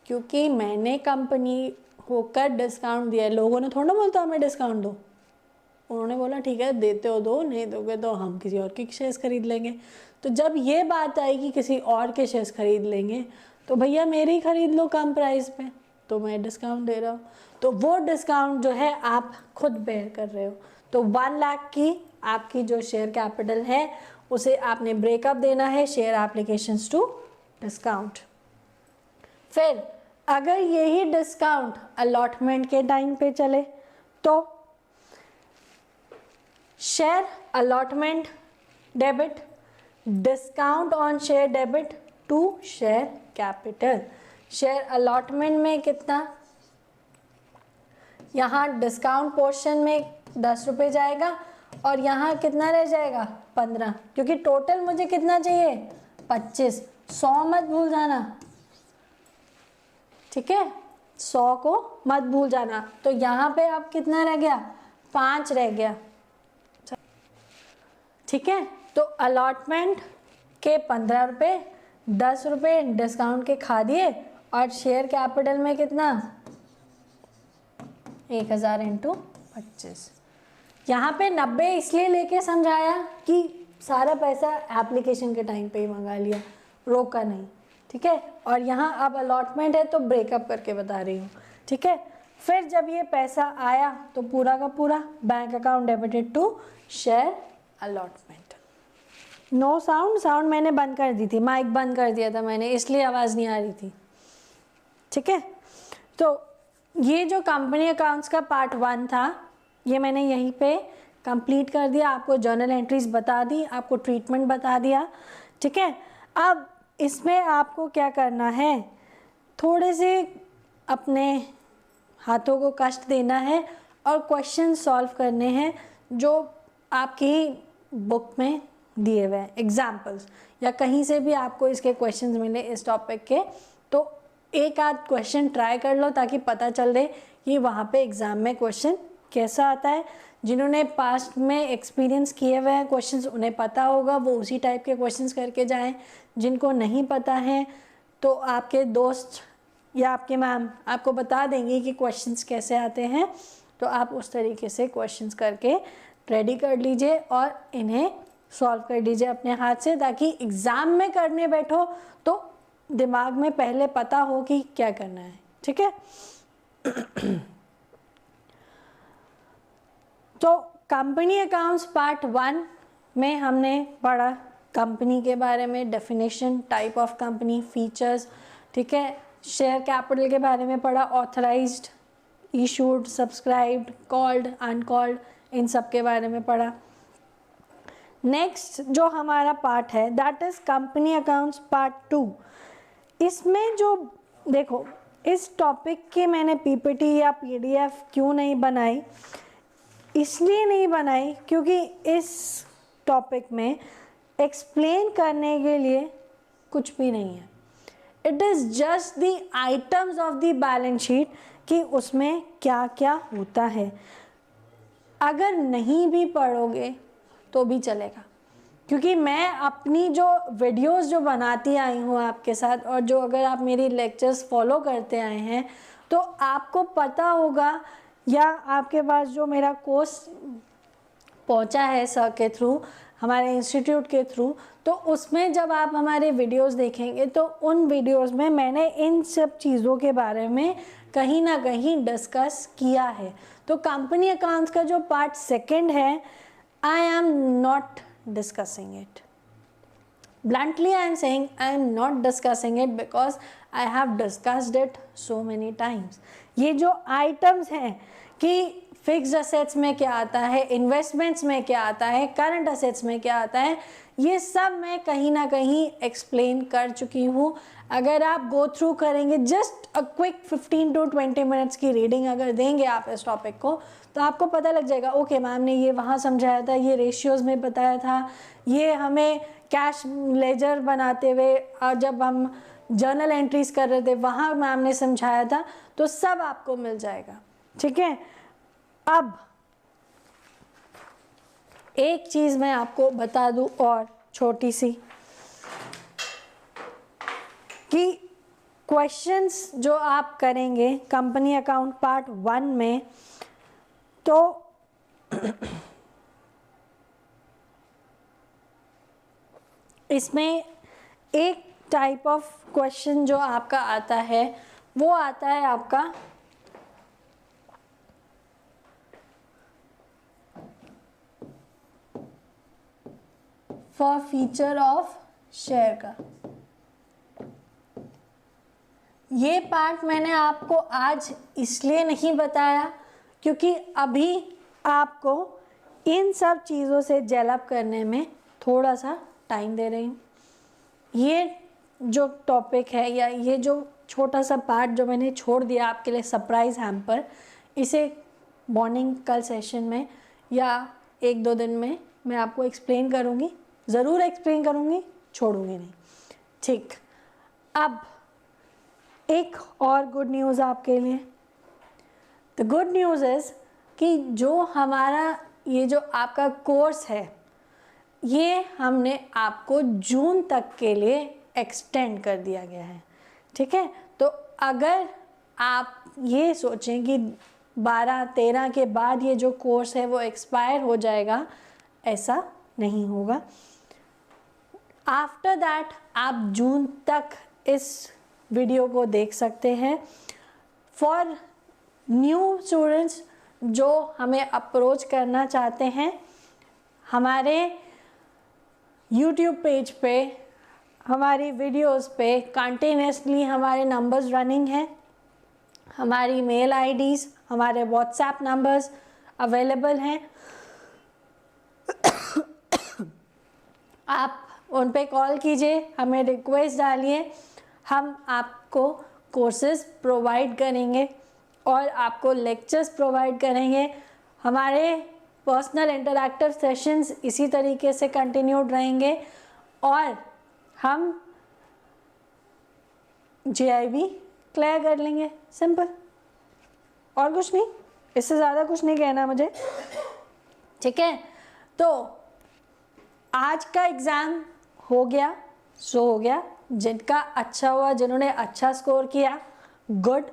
क्योंकि मैंने कंपनी होकर डिस्काउंट दिया है। लोगों ने थोड़ा बोलता हमें डिस्काउंट दो, उन्होंने बोला ठीक है देते हो दो, नहीं दोगे तो हम किसी और के शेयर्स खरीद लेंगे। तो जब ये बात आएगी किसी और के शेयर्स खरीद लेंगे तो भैया मेरे ही खरीद लो कम प्राइस पे, तो मैं डिस्काउंट दे रहा हूँ, तो वो डिस्काउंट जो है आप खुद बेयर कर रहे हो। तो 1,00,000 की आपकी जो शेयर कैपिटल है उसे आपने ब्रेकअप देना है शेयर एप्लीकेशंस टू डिस्काउंट। फिर अगर यही डिस्काउंट अलॉटमेंट के टाइम पे चले तो share allotment debit, discount on share debit to share capital. Share allotment में कितना, यहाँ डिस्काउंट पोर्शन में 10 रुपये जाएगा और यहाँ कितना रह जाएगा 15, क्योंकि टोटल मुझे कितना चाहिए 25, 100 मत भूल जाना, ठीक है 100 को मत भूल जाना। तो यहाँ पे अब कितना रह गया 5 रह गया, ठीक है। तो अलॉटमेंट के 15 रुपये, 10 रुपये डिस्काउंट के खा दिए और शेयर कैपिटल में कितना 1,000 इंटू 25। यहाँ पे 90 इसलिए लेके समझाया कि सारा पैसा एप्लीकेशन के टाइम पे ही मंगा लिया, रोका नहीं, ठीक है। और यहाँ अब अलॉटमेंट है तो ब्रेकअप करके बता रही हूँ, ठीक है। फिर जब ये पैसा आया तो पूरा का पूरा bank account debited to share allotment. No sound मैंने बंद कर दी थी, माइक बंद कर दिया था मैंने, इसलिए आवाज़ नहीं आ रही थी, ठीक है। तो ये जो कंपनी अकाउंट्स का पार्ट 1 था ये मैंने यहीं पे कंप्लीट कर दिया, आपको जर्नल एंट्रीज बता दी, आपको ट्रीटमेंट बता दिया, ठीक है। अब इसमें आपको क्या करना है, थोड़े से अपने हाथों को कष्ट देना है और क्वेश्चन सॉल्व करने हैं जो आपकी बुक में दिए हुए हैं, एग्जाम्पल्स या कहीं से भी आपको इसके क्वेश्चंस मिले इस टॉपिक के, तो एक आध क्वेश्चन ट्राई कर लो ताकि पता चल रहे कि वहाँ पे एग्ज़ाम में क्वेश्चन कैसा आता है। जिन्होंने पास्ट में एक्सपीरियंस किए हुए हैं क्वेश्चंस उन्हें पता होगा, वो उसी टाइप के क्वेश्चंस करके जाएं। जिनको नहीं पता है तो आपके दोस्त या आपके मैम आपको बता देंगे कि क्वेश्चंस कैसे आते हैं, तो आप उस तरीके से क्वेश्चंस करके रेडी कर लीजिए और इन्हें सॉल्व कर लीजिए अपने हाथ से, ताकि एग्ज़ाम में करने बैठो तो दिमाग में पहले पता हो कि क्या करना है, ठीक है। तो कंपनी अकाउंट्स पार्ट 1 में हमने पढ़ा कंपनी के बारे में, definition, type of company, features, ठीक है। शेयर कैपिटल के बारे में पढ़ा, authorised, issued, subscribed, called, uncalled, इन सब के बारे में पढ़ा। नेक्स्ट जो हमारा पार्ट है that is company accounts part 2। इसमें जो देखो इस टॉपिक की मैंने पीपीटी या पीडीएफ क्यों नहीं बनाई, इसलिए नहीं बनाई क्योंकि इस टॉपिक में एक्सप्लेन करने के लिए कुछ भी नहीं है। It is just the items of the balance sheet कि उसमें क्या क्या होता है। अगर नहीं भी पढ़ोगे तो भी चलेगा, क्योंकि मैं अपनी जो वीडियोस जो बनाती आई हूँ आपके साथ, और जो अगर आप मेरी लेक्चर्स फॉलो करते आए हैं तो आपको पता होगा, या आपके पास जो मेरा कोर्स पहुँचा है सर के थ्रू, हमारे इंस्टीट्यूट के थ्रू, तो उसमें जब आप हमारे वीडियोस देखेंगे तो उन वीडियोस में मैंने इन सब चीज़ों के बारे में कहीं ना कहीं डिस्कस किया है। तो कंपनी अकाउंट्स का जो पार्ट 2 है, I am not discussing it. Bluntly I am saying I am not discussing it because I have discussed it so many times. ये जो आइटम्स हैं कि फिक्स्ड असेट्स में क्या आता है, इन्वेस्टमेंट्स में क्या आता है, करंट असेट्स में क्या आता है, ये सब मैं कहीं ना कहीं एक्सप्लेन कर चुकी हूँ। अगर आप गो थ्रू करेंगे, just a quick 15 to 20 minutes की रीडिंग अगर देंगे आप इस टॉपिक को, तो आपको पता लग जाएगा ओके मैम ने ये वहाँ समझाया था, ये रेशियोज़ में बताया था, ये हमें कैश लेजर बनाते हुए जब हम जर्नल एंट्रीज कर रहे थे वहाँ मैम ने समझाया था, तो सब आपको मिल जाएगा। ठीक है, अब एक चीज़ मैं आपको बता दूं और छोटी सी, कि क्वेश्चंस जो आप करेंगे कंपनी अकाउंट पार्ट 1 में, तो इसमें एक टाइप ऑफ क्वेश्चन जो आपका आता है वो आता है आपका फॉर फीचर ऑफ शेयर का। ये पार्ट मैंने आपको आज इसलिए नहीं बताया क्योंकि अभी आपको इन सब चीज़ों से डेवलप करने में थोड़ा सा टाइम दे रही हूँ। ये जो टॉपिक है या ये जो छोटा सा पार्ट जो मैंने छोड़ दिया आपके लिए सरप्राइज हैम्पर, इसे मॉर्निंग कल सेशन में या 1-2 दिन में मैं आपको एक्सप्लेन करूँगी, ज़रूर एक्सप्लेन करूँगी, छोड़ूंगी नहीं। ठीक, अब एक और गुड न्यूज़ आपके लिए। द गुड न्यूज़ इज़ कि जो हमारा ये जो आपका कोर्स है ये हमने आपको जून तक के लिए एक्सटेंड कर दिया गया है। ठीक है, तो अगर आप ये सोचें कि 12-13 के बाद ये जो कोर्स है वो एक्सपायर हो जाएगा, ऐसा नहीं होगा। आफ्टर दैट आप जून तक इस वीडियो को देख सकते हैं। फॉर न्यू स्टूडेंट्स जो हमें अप्रोच करना चाहते हैं, हमारे YouTube पेज पे हमारी वीडियोस पे कंटिन्यूसली हमारे नंबर्स रनिंग हैं, हमारी मेल आईडीज़, हमारे व्हाट्सएप नंबर्स अवेलेबल हैं। आप उन पे कॉल कीजिए, हमें रिक्वेस्ट डालिए, हम आपको कोर्सेज प्रोवाइड करेंगे और आपको लेक्चर्स प्रोवाइड करेंगे। हमारे पर्सनल इंटरैक्टिव सेशंस इसी तरीके से कंटिन्यूड रहेंगे और हम JIB क्लियर कर लेंगे। सिंपल, और कुछ नहीं, इससे ज़्यादा कुछ नहीं कहना मुझे। ठीक है, तो आज का एग्ज़ाम हो गया सो हो गया। जिनका अच्छा हुआ, जिन्होंने अच्छा स्कोर किया, गुड।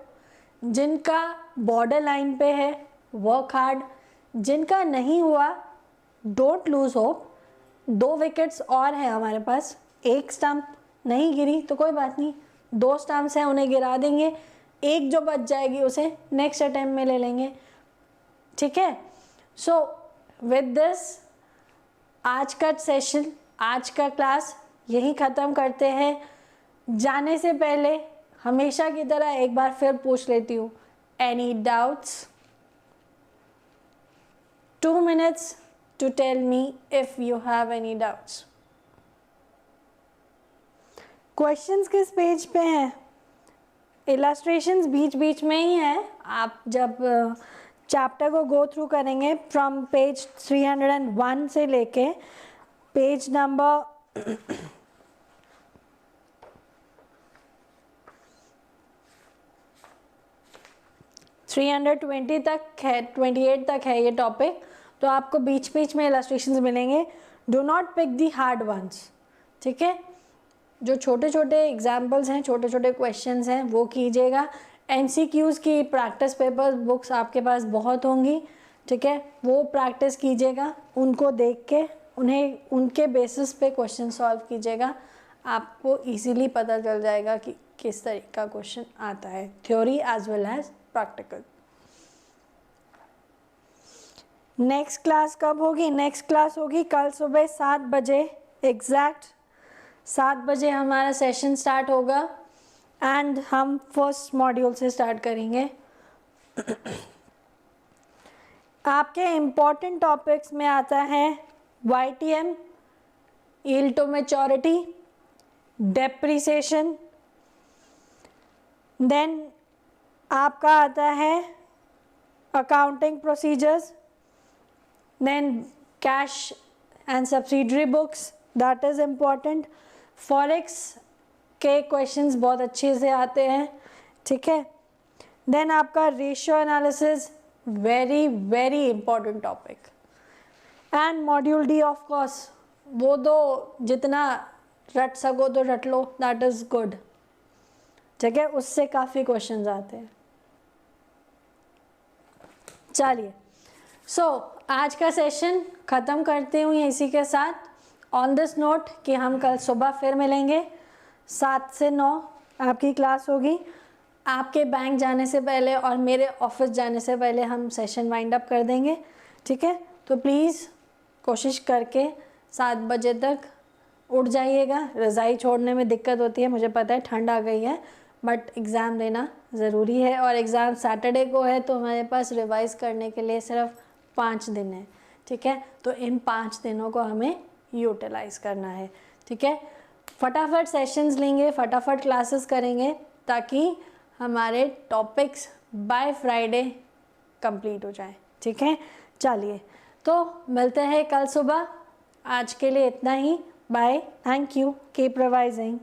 जिनका बॉर्डर लाइन पे है, वर्क हार्ड। जिनका नहीं हुआ, डोंट लूज होप। 2 विकेट्स और हैं हमारे पास, एक स्टंप नहीं गिरी तो कोई बात नहीं, 2 स्टंप्स हैं, उन्हें गिरा देंगे। एक जो बच जाएगी उसे नेक्स्ट अटेम्प्ट में ले लेंगे। ठीक है, सो विद दिस आज का सेशन, आज का क्लास यही ख़त्म करते हैं। जाने से पहले हमेशा की तरह एक बार फिर पूछ लेती हूँ, any doubts? 2 minutes to tell me if you have any doubts. Questions किस पेज पे हैं? इलस्ट्रेशंस बीच बीच में ही है। आप जब चैप्टर को गो थ्रू करेंगे फ्रॉम पेज 301 से लेके पेज नंबर 320 तक है, 28 तक है ये टॉपिक, तो आपको बीच बीच में इलस्ट्रेशंस मिलेंगे। Do not pick the hard ones. ठीक है, जो छोटे छोटे एग्जाम्पल्स हैं, छोटे छोटे क्वेश्चंस हैं, वो कीजिएगा। MCQs की प्रैक्टिस पेपर बुक्स आपके पास बहुत होंगी। ठीक है, वो प्रैक्टिस कीजिएगा, उनको देख के उन्हें उनके बेसिस पे क्वेश्चन सॉल्व कीजिएगा। आपको इजीली पता चल जाएगा कि किस तरीके का क्वेश्चन आता है, theory as well as practical. Next class कब होगी? नेक्स्ट क्लास होगी कल सुबह 7 बजे, एग्जैक्ट 7 बजे हमारा सेशन स्टार्ट होगा एंड हम फर्स्ट मॉड्यूल से स्टार्ट करेंगे। आपके इम्पॉर्टेंट टॉपिक्स में आता है YTM, yield to maturity, depreciation, then आपका आता है accounting procedures, then cash and subsidiary books, that is important. Forex के क्वेश्चंस बहुत अच्छे से आते हैं, ठीक है. देन आपका ratio analysis, very very important topic. And module D of course, वो तो जितना रट सको तो रट लो, दैट इज़ गुड, ठीक है. उससे काफ़ी क्वेश्चंस आते हैं. चलिए, आज का सेशन ख़त्म करती हूँ इसी के साथ, ऑन दिस नोट कि हम कल सुबह फिर मिलेंगे. 7 से 9 आपकी क्लास होगी. आपके बैंक जाने से पहले और मेरे ऑफिस जाने से पहले हम सेशन वाइंड अप कर देंगे, ठीक है. तो प्लीज़ कोशिश करके 7 बजे तक उठ जाइएगा. रज़ाई छोड़ने में दिक्कत होती है, मुझे पता है, ठंड आ गई है, बट एग्ज़ाम देना ज़रूरी है. और एग्ज़ाम सैटरडे को है, तो हमारे पास रिवाइज़ करने के लिए सिर्फ 5 दिन है, ठीक है. तो इन 5 दिनों को हमें यूटिलाइज़ करना है, ठीक है. फटाफट सेशंस लेंगे, फटाफट क्लासेस करेंगे, ताकि हमारे टॉपिक्स बाय फ्राइडे कंप्लीट हो जाए, ठीक है. चलिए, तो मिलते हैं कल सुबह. आज के लिए इतना ही. Bye. Thank you. Keep revising.